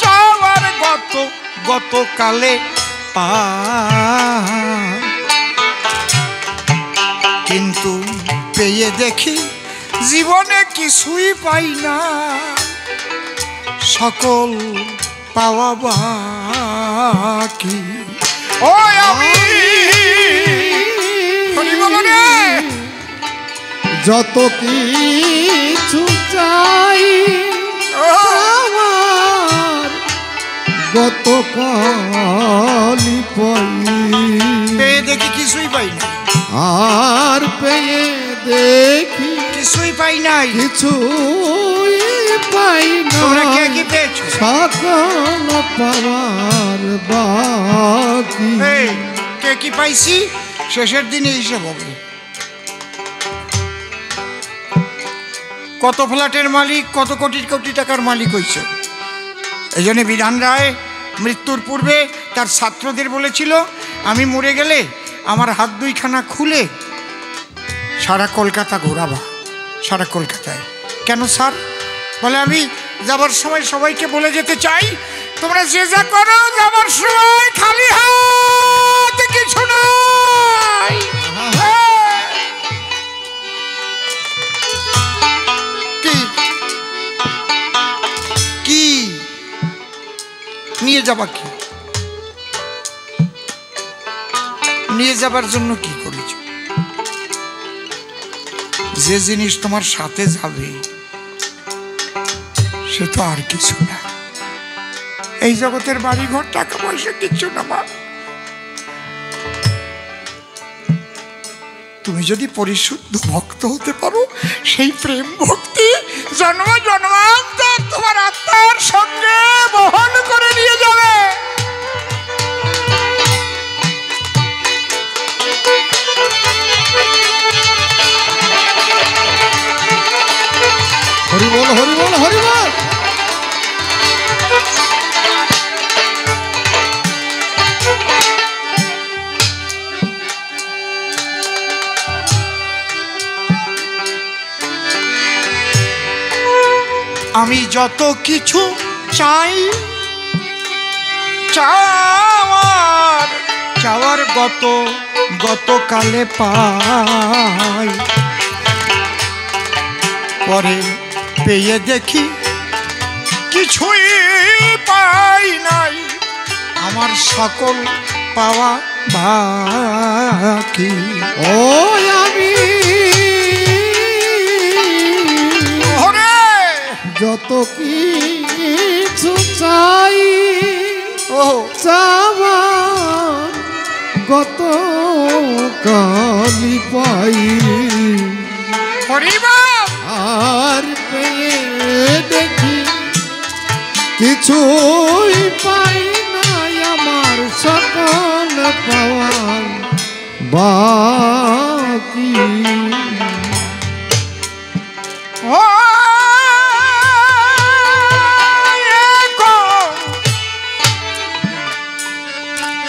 চাওয়ার গতকালে কিন্তু পেয়ে দেখি জীবনে কিছুই পাই না সকল পাওয়া বাকি ও আমি যত কিছু চাই আমার গতকালই পাই পেয়ে দেখি কিছুই পাই না আর পেয়ে দেখি কিছুই পাই নাই কিছুই পাই না তোমরা কে কি পেয়েছো সকল পাওয়ার বাকি কে কি পাইছি শেষের দিনে হিসেব হবে কত ফ্ল্যাটের মালিক কত কোটি কোটি টাকার মালিক হয়েছে এই জন্য বিধান রায় মৃত্যুর পূর্বে তার ছাত্রদের বলেছিল আমি মরে গেলে আমার হাত দুইখানা খুলে সারা কলকাতা ঘোরাবা সারা কলকাতায় কেন স্যার বলে আমি যাবার সময় সবাইকে বলে যেতে চাই তোমরা যে যা করো যাবার সময় খালি হাত কিছু নাই কি নিয়ে যাবা কি নিয়ে যাবার জন্য কি করেছ যে জিনিস তোমার সাথে যাবে সে তো আর কিছু না এই জগতের বাড়ি ঘর টাকা পয়সা কিচ্ছু না মা তুমি যদি পরিশুদ্ধ ভক্ত হতে পারো সেই প্রেম ভক্তি জন্ম জন্মান্তর তোমার আত্মার সঙ্গে বহন করে নিয়ে যাবে হরিবল হরিবল হরিবল আমি যত কিছু চাই চাওয়ার গতকালে পাই পরে পেয়ে দেখি কিছুই পাই নাই আমার সকল পাওয়া বাকি ও আমি যত কিছু চাই চাওয়ার গতকালই পাই হরিবা আর কিছুই পাই নাই আমার সকল পাওয়ার বাকি ও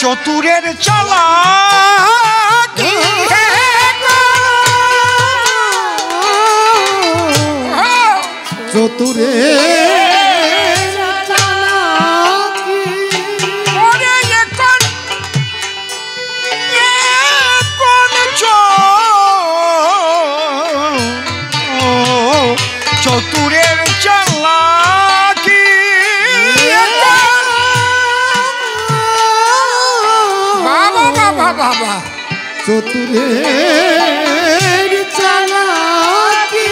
চতুরের চালাকি চতুরে চতুরের চালাকি বাবা বাবা বাবা চতুরে চালাকি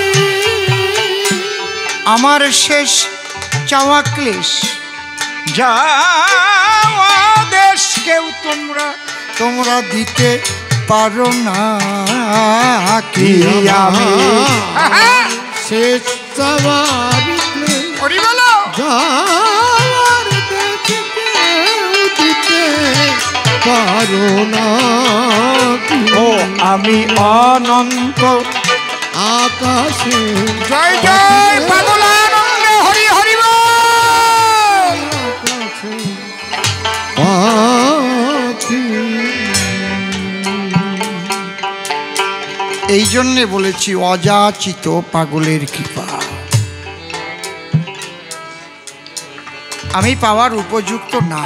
আমার শেষ চাওয়া ক্লেশ যাওয়া দেশ কেউ তোমরা দিতে পারো না কি আমি শেষ চাওয়ার ওরে বলো যাওয়ার দেশ কেউ দিতে পারো না ও আমি অনন্ত আকাশে জয় জয় পাগলানন্দে হরি হরি বল। আকাশে পাখি এই জন্যে বলেছি অযাচিত পাগলের কৃপা। আমি পাওয়ার উপযুক্ত না,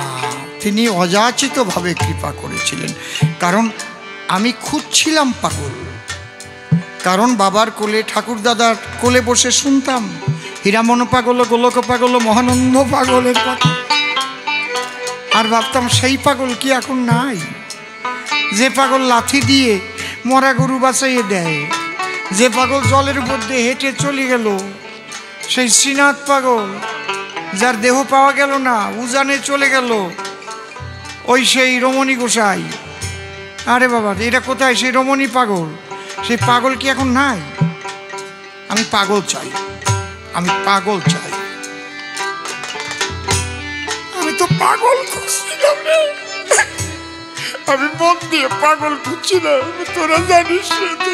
তিনি অযাচিতভাবে কৃপা করেছিলেন। কারণ আমি খুঁজছিলাম পাগল, কারণ বাবার কোলে ঠাকুরদাদার কোলে বসে শুনতাম হীরামন পাগল, গোলক পাগল, মহানন্দ পাগলের কথা, আর ভাবতাম সেই পাগল কি এখন নাই? যে পাগল লাথি দিয়ে মরা গরু বাঁচাইয়ে দেয়, যে পাগল জলের উপর দিয়ে হেঁটে চলে গেল, সেই শ্রীনাথ পাগল যার দেহ পাওয়া গেল না, উজানে চলে গেল, ওই সেই রমণী গোসাই। আরে বাবা, এটা কোথায়? সেই রমণী পাগল, সেই পাগল কি এখন নাই? আমি পাগল চাই, আমি পাগল চাই। আমি তো পাগল খুঁজছিলাম রে, আমি মন দিয়ে পাগল খুঁজছিলাম, তোরা জানিস না তো।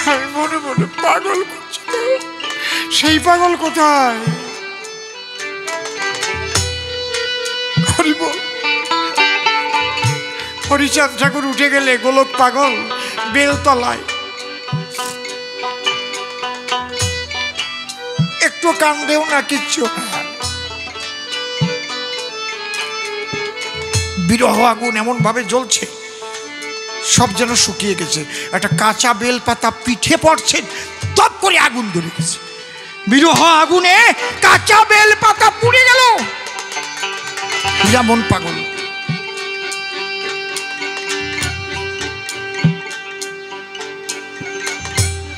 আমি মনে মনে পাগল খুঁজছিলাম, সেই পাগল কোথায়? হরিচাঁদ ঠাকুর উঠে গেলে গোলক পাগল বেলতলায় একটু কান্দেও না, কিচ্ছু না। বিরহ আগুন এমন ভাবে জ্বলছে, সব যেন শুকিয়ে গেছে। একটা কাঁচা বেল পাতা পিঠে পড়ছে, তপ করে আগুন ধরে গেছে। বিরহ আগুনে কাঁচা বেল পাতা পুড়ে গেল। হীরামন পাগল,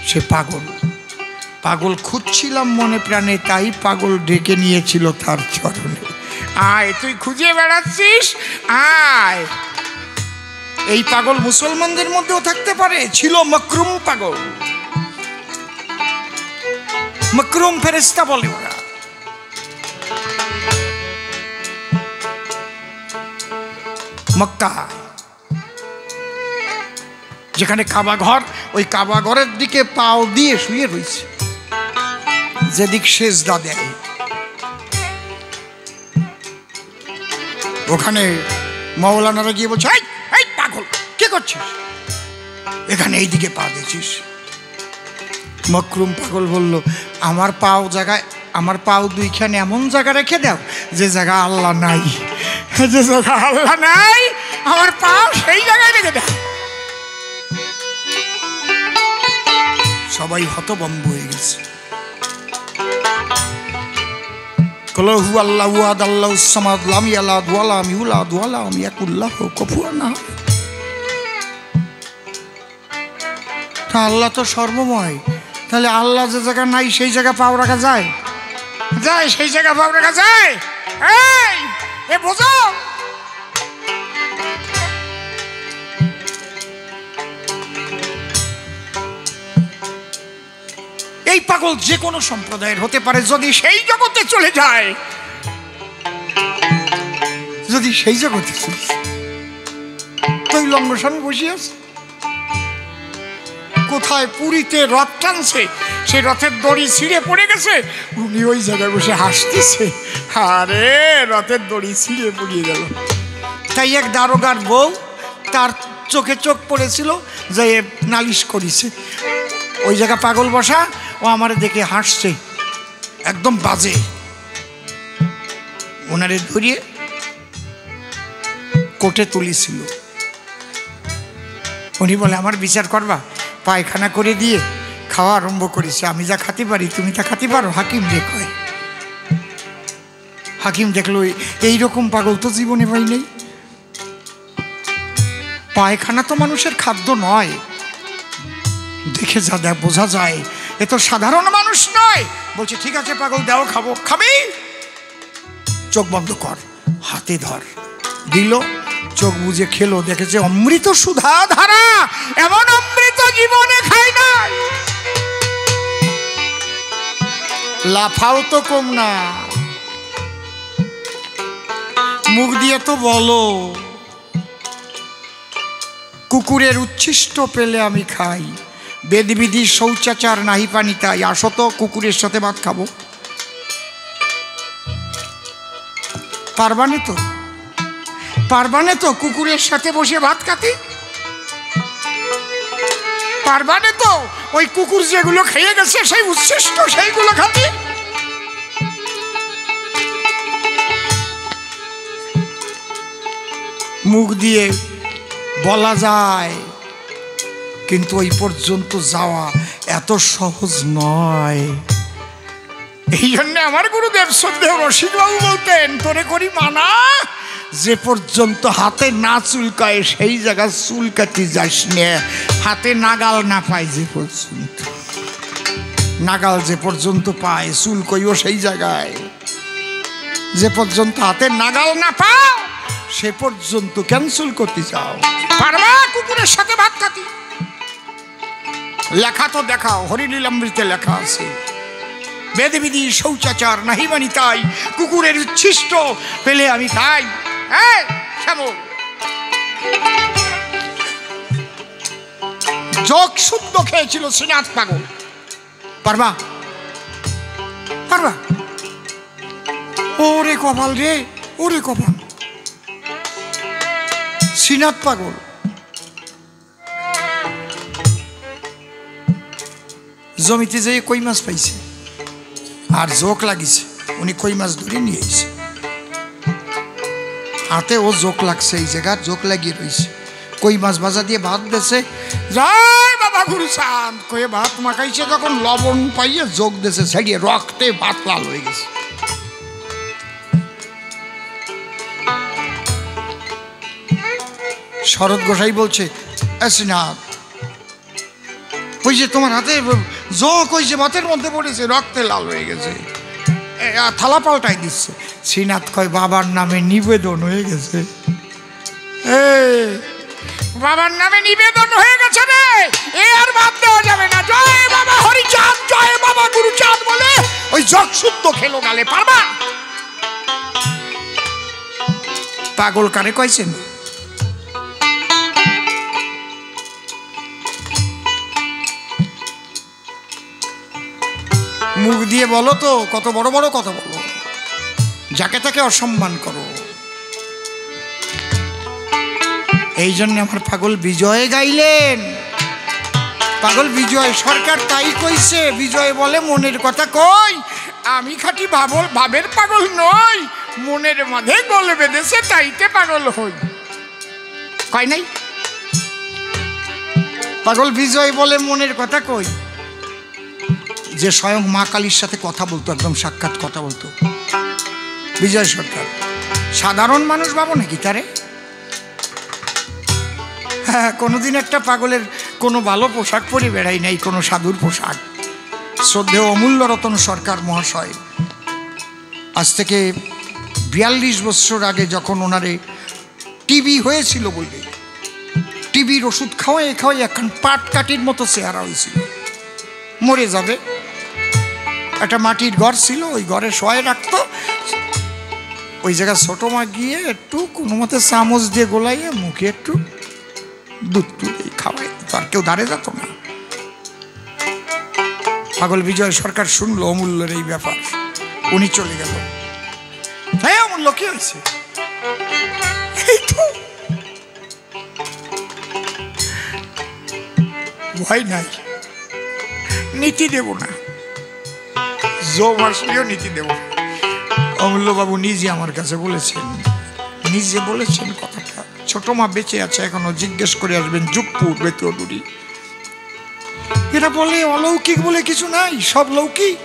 সে পাগল, পাগল খুঁজছিলাম মনে প্রাণে, তাই পাগল ডেকে নিয়েছিল তার চরণে। আয়, তুই খুঁজে বেড়াচ্ছিস, আয়। এই পাগল মুসলমানদের মধ্যেও থাকতে পারে। ছিল মকরুম পাগল, মকরুম ফেরেশতা বলে ওরা। মক্কা, যেখানে কাবা ঘর, ওই কাবা ঘরের দিকে পাও দিয়ে শুয়ে রয়েছে, যেদিক সেজদা দেয়, ওখানে মৌলানারা গিয়ে বলছে, এই পাগল কি করছিস এখানে, এই দিকে পা দিয়েছিস? মকরুম পাগল বলল, আমার পাও জায়গায়, আমার পাও দুইখানে এমন জায়গা রেখে দাও যে জায়গা আল্লাহ নাই, যে জায়গা আল্লাহ নাই আমার পাও সেই জায়গায় রেখে দাও। সবাই হতভম্ব হয়ে গেছে। কল হু আল্লাহু আহাদ আল্লাহুস সামাদ লাম ইয়ালিদ ওয়া লাম ইউলাদ ওয়া লাম ইয়াকুল লাহু কুফুয়ান আহাদ। তা আল্লাহ তো সর্বময়, তাহলে আল্লাহ যে জায়গা নাই সেই জায়গা পাও রাখা যায়? যায়, সেই জায়গা পাও রাখা যায়? এই এ বোঝো, এই পাগল যে কোনো সম্প্রদায়ের হতে পারে, যদি সেই জগতে চলে যায়, যদি সেই জগতে চলে যায়। তুই লম্ব স্বামী বসে আছে কোথায়? পুরীতে রথ টানছে, সেই রথের দড়ি ছিঁড়ে পড়ে গেছে, উনি ওই জায়গায় বসে হাসতেছে, আরে রথের দড়ি ছিঁড়ে পড়িয়ে গেল। তাই এক দারোগার বউ, তার চোখে চোখ পড়েছিল, যে নালিশ করেছে, ওই জায়গা পাগল বসা, ও আমার দেখে হাসছে, একদম বাজে। ওনারে ধরিয়ে কোর্টে তুলেছিল। উনি বলে আমার বিচার করবা? পায়খানা করে দিয়ে খাওয়া আরম্ভ করেছে, আমি যা খাতে পারি তুমি তা খাতে পারো? হাকিম দেখয়। হাকিম দেখলো এইরকম পাগল তো জীবনে পাই নেই। পায়খানা তো মানুষের খাদ্য নয়, দেখে যা দেখ বোঝা যায় এ তো সাধারণ মানুষ নয়। বলছে ঠিক আছে পাগল, দাও খাবো। খাবি? চোখ বন্ধ কর, হাতে ধর। দিল, চোখ বুঝে খেলো, দেখেছে অমৃত সুধা ধারা, এমন অমৃত জীবনে খাই নাই। লাফাও তো কম না, মুখ দিয়ে তো বলো কুকুরের উচ্ছিষ্ট পেলে আমি খাই, বেদবিধি শৌচাচার নাহি পানি তাই। আসো তো কুকুরের সাথে ভাত খাবো। পারবানে তো? পারবানে তো কুকুরের সাথে বসে ভাত খাতে? পারবানে তো ওই কুকুর যেগুলো খেয়ে গেছে সেই উচ্ছিষ্ট সেইগুলো খাতে? মুখ দিয়ে বলা যায়, কিন্তু ওই পর্যন্ত যাওয়া এত সহজ নয়। এই জন্য আমার গুরুদেব শ্রদ্ধেয় রসিকবাবু বলতেন, তোরে করি মানা, যে পর্যন্ত হাতে না চুলকায় সেই জায়গা চুলকাতে যাস নে। হাতে নাগাল না পায় যে পর্যন্ত, নাগাল যে পর্যন্ত পায় চুলকইও সেই জায়গায়। যে পর্যন্ত হাতে নাগাল না পাও সে পর্যন্ত ক্যান্সেল করতে চাও। পারবা কুকুরের সাথে ভাত খাতি? লেখা তো দেখাও, হরিলীলামৃতে লেখা আছে, বেদবিধি শৌচাচার নাহি মানি তাই, কুকুরের উচ্ছিষ্ট পেলে আমি খাই। যোগ শুদ্ধ খেয়েছিল শ্রীনাথ পাগল। পারবা? পারবা? ওরে কপাল রে, ওরে কপাল। শ্রীনাথ পাগল জমিতে যেয়ে কই মাছ পাইছে, আর জোক লাগিছে, উনি কই মাছ ধরে নিয়ে এসে হাতে, ও জোক লাগছে, এই জায়গা জোক লাগিয়ে রয়েছে, কই মাছ ভাজা দিয়ে ভাত দেছে। জয় বাবা গুরু চাঁদ কয়ে ভাত মাখাইছে, যখন লবণ পাইয়ে জোক দেছে, ছাড়িয়ে রক্তে ভাত লাল হয়ে গেছে। শরৎ গোসাই বলছে, শ্রীনাথ ওই যে তোমার হাতে জোক ওই যে ভাতের মধ্যে পড়েছে, রক্তে লাল হয়ে গেছে, থালা পাল্টাই দিচ্ছে। শ্রীনাথ কয় বাবার নামে নিবেদন হয়ে গেছে। বাবার নামে নিবেদন হয়ে গেছে রে, এ আর বাদ দেওয়া যাবে না। জয় বাবা হরিচাঁদ, জয় বাবা গুরুচাঁদ বলে ওই জগ শুদ্ধ খেলো গালে। পারবা? পাগল কারে কইছেন? মুখ দিয়ে বলো তো, কত বড় বড় কথা বলো, যাকে তাকে অসম্মান করো। এই জন্য আমার পাগল বিজয় গাইলেন। পাগল বিজয় সরকার তাই কইছে, বিজয় বলে মনের কথা কই, আমি খাঁটি ভাবের পাগল নই, মনের মাঝে গোল বেঁধেছে তাইতে পাগল হই। কয় নাই? পাগল বিজয় বলে মনের কথা কই, যে স্বয়ং মা কালীর সাথে কথা বলতো, একদম সাক্ষাৎ কথা বলতো বিজয় সরকার। সাধারণ মানুষ ভাবো নাকি তারে? হ্যাঁ, কোনোদিন একটা পাগলের কোনো ভালো পোশাক পরে বেড়াই নাই, কোনো সাধুর পোশাক। শ্রদ্ধেয় অমূল্য রতন সরকার মহাশয় আজ থেকে 42 বছর আগে যখন ওনারে টিবি হয়েছিল, বলবে টিবির ওষুধ খাওয়াই এখন পাটকাঠির মতো চেহারা হয়েছিল, মরে যাবে, একটা মাটির ঘর ছিল, ওই ঘরে শোয়াই রাখতো। ওই জায়গায় ছোট মা গিয়ে একটু কোনো মতে চামচ দিয়ে গোলাইয়ে মুখে একটু দুধ টুধ খাওয়াই, তো আর কেউ দাঁড়িয়ে যেত না। পাগল বিজয় সরকার শুনলো অমূল্যের এই ব্যাপার, উনি চলে গেল। হ্যাঁ অমূল্য কি হয়েছে? ভয় নাই, নীতি দেব না, জম আসলেও নীতি দেব না। অমূল্যবাবু নিজে আমার কাছে বলেছেন, নিজে বলেছেন কথাটা। ছোট মা বেঁচে আছে এখনো, জিজ্ঞেস করে আসবেন যুগপুর বেতুয়াডুরি। এরা বলে অলৌকিক বলে কিছু নাই, সব লৌকিক।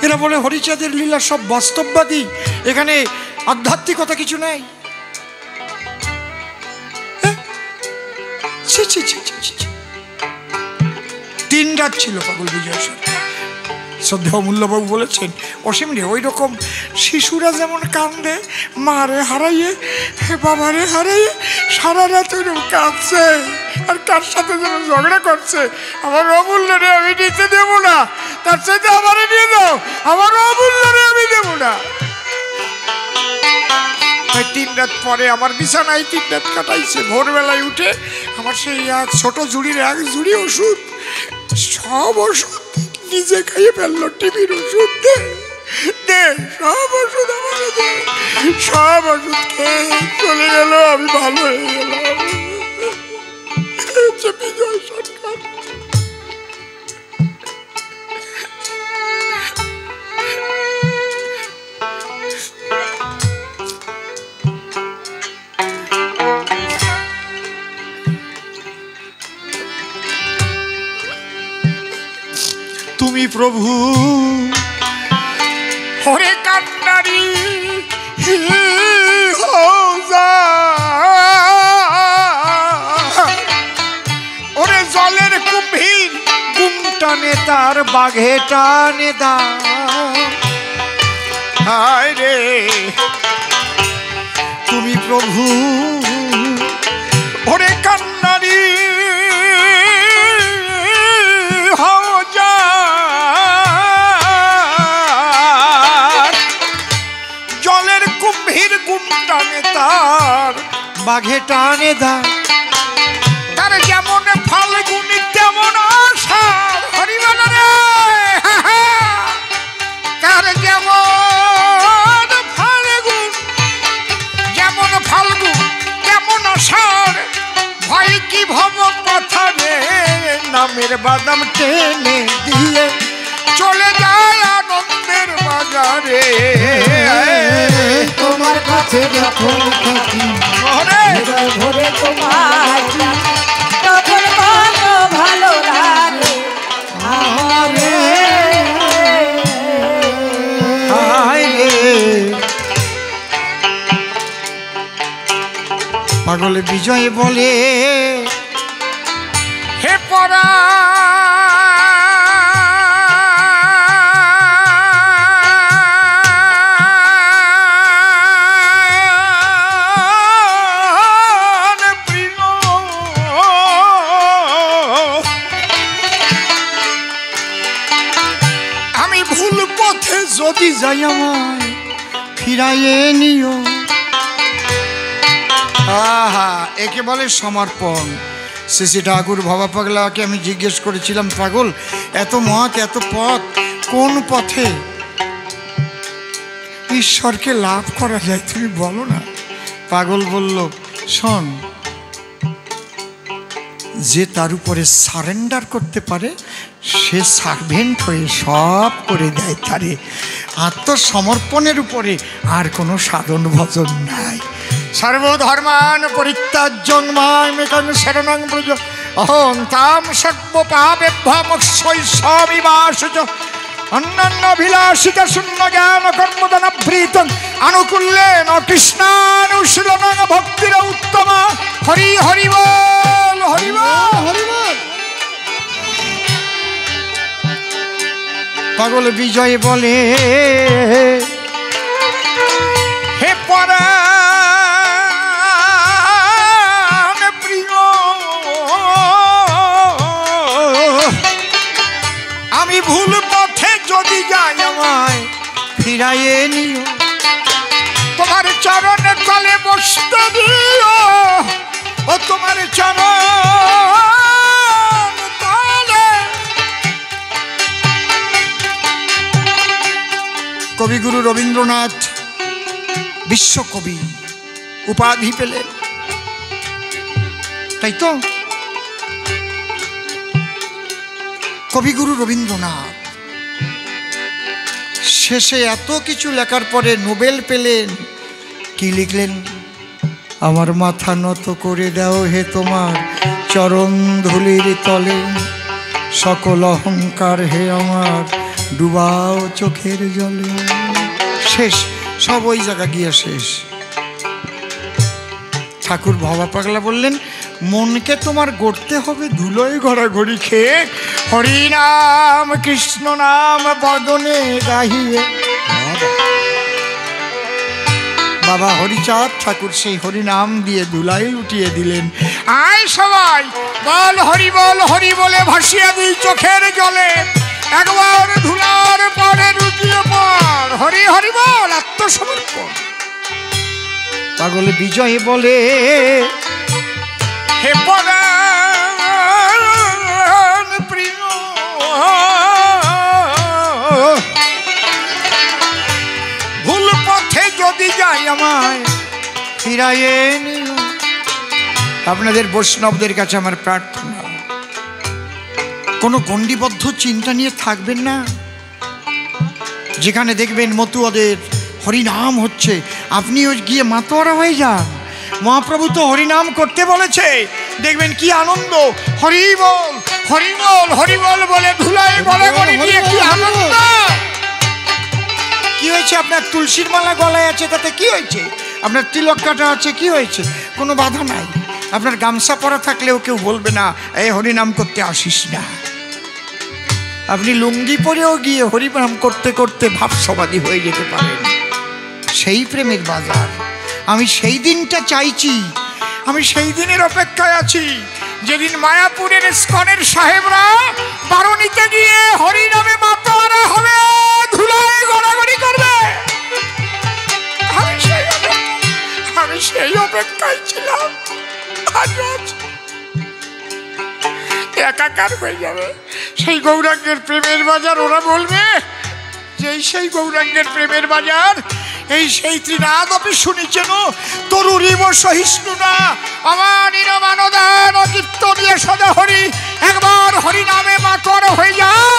এরা বলে হরিচাঁদের লীলা সব বাস্তববাদী, এখানে আধ্যাত্মিকতা কিছু নাই। তিন রাত ছিল পাগল বিজয় সরকার। শ্রদ্ধা অমূল্যবাবু বলেছেন, অসীম রে ওই রকম শিশুরা যেমন কান্দে মারে হারাইয়ে বাবারে হারাইয়ে, সারা রাত ওইরকম কাঁদছে আর কার সাথে যেন ঝগড়া করছে। আমার অমূল্য রে আমি নিতে দেবো না, তার সাথে আমারে নিয়ে যাও, আমার অমূল্য রে আমি দেবো না। তিন রাত পরে আমার বিছানায় তিন রাত কাটাইছে। ভোরবেলায় উঠে আমার সেই এক ছোট ঝুড়ির এক ঝুড়ি ওষুধ, সব ওষুধ নিজে খাইয়ে ফেললো। টিভির ওষুধ দে, সব ওষুধ আমার দে, সব ওষুধ খেয়ে চলে গেল। আমি ভালো হয়ে গেলাম। বিজয় সরকার তুমি প্রভু হরে কান্নারি ওরে জলের কুম্ভীর গুমটানে তার বাঘে টানে দা। হায় রে তুমি প্রভু ওরে কান্নারি বাঘে টানে দা। তার যেমন ফাল্গুনি তেমন আষাঢ়, হরিবল রে। তার যেমন ফাল্গুন যেমন ফাল্গুন তেমন আষাঢ়, ভয় কি ভব পথরে নামের বাদাম টেনে দিয়ে চলে যায় আনন্দের বাজারে। তোমার কাছে যখন থাকি ভরে তোমার তখন কত ভালো লাগে আমারে। পাগলে বিজয় বলে, হে পরা যদি যাই আমায় ফিরাইয়ে নিও। আহা, একে বলে সমর্পণ। শ্রী ঠাকুর ভবা পাগলাকে আমি জিজ্ঞেস করেছিলাম, পাগল এত মত এত পথ, কোন পথে ঈশ্বরকে লাভ করা যায় তুমি বলো না। পাগল বলল, শোন, যে তার উপরে সারেন্ডার করতে পারে সে সার্ভেন্ট হয়ে সব করে দেয় তারে। আত্মসমর্পণের উপরে আর কোনো সাধন ভজন নাই। সর্বধর্মান পরিত্যাজ্যং মামেকং শরণং ব্রজ অহং তাম সর্বপাপেভ্যমোক্ষৈষ্যামিবাসুচ অন্যান্য অভিলাষিত শূন্য জ্ঞান কর্মদনভৃতং আনুকূল্যেন কৃষ্ণানুশীলনং ভক্তির উত্তমা। হরি হরি বল, হরি বল, হরি বল। পাগল বিজয় বলে, হে পরাণ প্রিয় আমি ভুল পথ ফিরাইয়ে নিও, তোমার চরণে তলে বসতে দিও, ও তোমার চরণ তলে। কবিগুরু রবীন্দ্রনাথ বিশ্বকবি উপাধি পেলেন, তাই তো? কবিগুরু রবীন্দ্রনাথ শেষে এত কিছু লেখার পরে নোবেল পেলেন, কি লিখলেন? আমার মাথা নত করে দাও হে তোমার চরণ ধুলির তলে, সকল অহংকার হে আমার ডুবাও চোখের জলে। শেষ, সব ওই জায়গা গিয়ে শেষ। ঠাকুর ভবা পাগলা বললেন, মনকে তোমার গড়তে হবে ধুলোয় ঘোরাঘুরি খেয়ে, হরি নাম কৃষ্ণ নাম বদনে গাহিয়ে। বাবা হরিচাঁদ ঠাকুর সেই হরি নাম দিয়ে ধুলায় উঠিয়ে দিলেন। আয় সবাই বল হরি বল, হরি বলে ভাসিয়ে দিই চোখের জলে, একবার ধুলার পরে রুটিয়ে পর, হরি হরি বল আত্মসমর্পণ। পাগল বিজয় বলে, হে পরাণ প্রিয়, ভুল পথে যদি যাই আমায় ফিরাইয়ে নিও। আপনাদের বৈষ্ণবদের কাছে আমার প্রার্থনা, কোনো গণ্ডিবদ্ধ চিন্তা নিয়ে থাকবেন না। যেখানে দেখবেন মতুয়াদের হরিনাম হচ্ছে, আপনিও গিয়ে মাতোয়ারা হয়ে যান। মহাপ্রভু তো হরিনাম করতে বলেছে, দেখবেন কি আনন্দ। হরি বল হরি বল হরি বল বলে ধুলায় গড়াগড়ি দিয়ে কি আনন্দ। কি হয়েছে? আপনার তুলসীর মালা গলায় আছে, তাতে কি হয়েছে? আপনার তিলক কাটা আছে, কি হয়েছে? কোনো বাধা নাই। আপনার গামছা পরা থাকলেও কেউ বলবে না এই হরিনাম করতে আসিস না। আপনি লুঙ্গি পরেও গিয়ে হরিনাম করতে করতে ভাব সমাধি হয়ে যেতে পারেন। সেই প্রেমের বাজার। আমি সেই দিনটা চাইছি, আমি সেই দিনের অপেক্ষায় আছি যেদিন মায়াপুরের ইস্কনের সাহেবরা বারণীতে গিয়ে হরিনামে মাতোয়ারা হবে, ধুলায় গড়াগড়ি করবে। আমি সেই অপেক্ষায় ছিলাম। একাকার হয়ে যাবে সেই গৌরাঙ্গের প্রেমের বাজার। ওরা বলবে যে সেই গৌরাঙ্গের প্রেমের বাজার, এই সেই ত্রিনাদপি শুনিছেন তরুরিব সহিষ্ণু না অমানিন মানদান কীর্তনীয় সদা হরি, একবার হরি নামে মাতোয়ারা হয়ে যাও।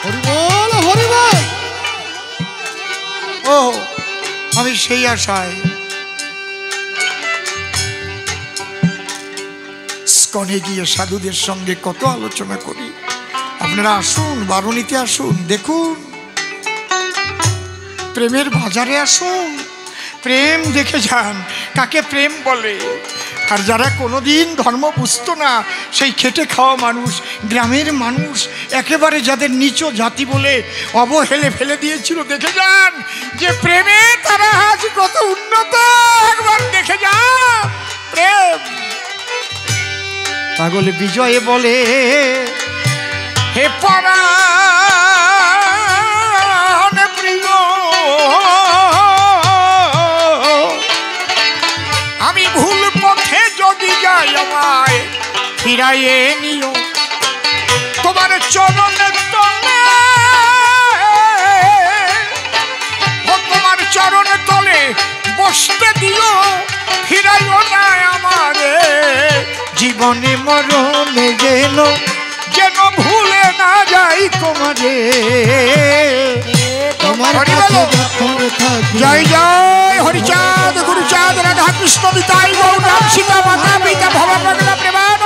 হরি বল হরি বল। ও আমি সেই আশায় ইস্কনে গিয়ে সাধুদের সঙ্গে কত আলোচনা করি। আপনারা আসুন, বারণীতে আসুন, দেখুন প্রেমের বাজারে আসুন, প্রেম দেখে যান কাকে প্রেম বলে। আর যারা কোনোদিন ধর্ম বুঝতো না, সেই খেটে খাওয়া মানুষ, গ্রামের মানুষ, একেবারে যাদের নিচ জাতি বলে অবহেলে ফেলে দিয়েছিল, দেখে যান যে প্রেমে তারা আজ কত উন্নত। একবার দেখে যান প্রেম। পাগল বিজয় বলে, হে পরাণ প্রিয়, আমি ভুল পথে যদি যাই আমায় ফিরাইয়ে নিও, তোমার চরণের তলে, ও তোমার চরণ তলে বসতে দিও, ফিরাইও না আমারে জীবনে মরণে যেন যেন ভুলে না যাই তোমারে। তোমার কাছে যখন থাকি। জয় জয় হরিচাঁদ গুরুচাঁদ রাধা কৃষ্ণ নিতাই গৌর রাম সীতা মাতা পিতা ভব প্রেমানন্দ।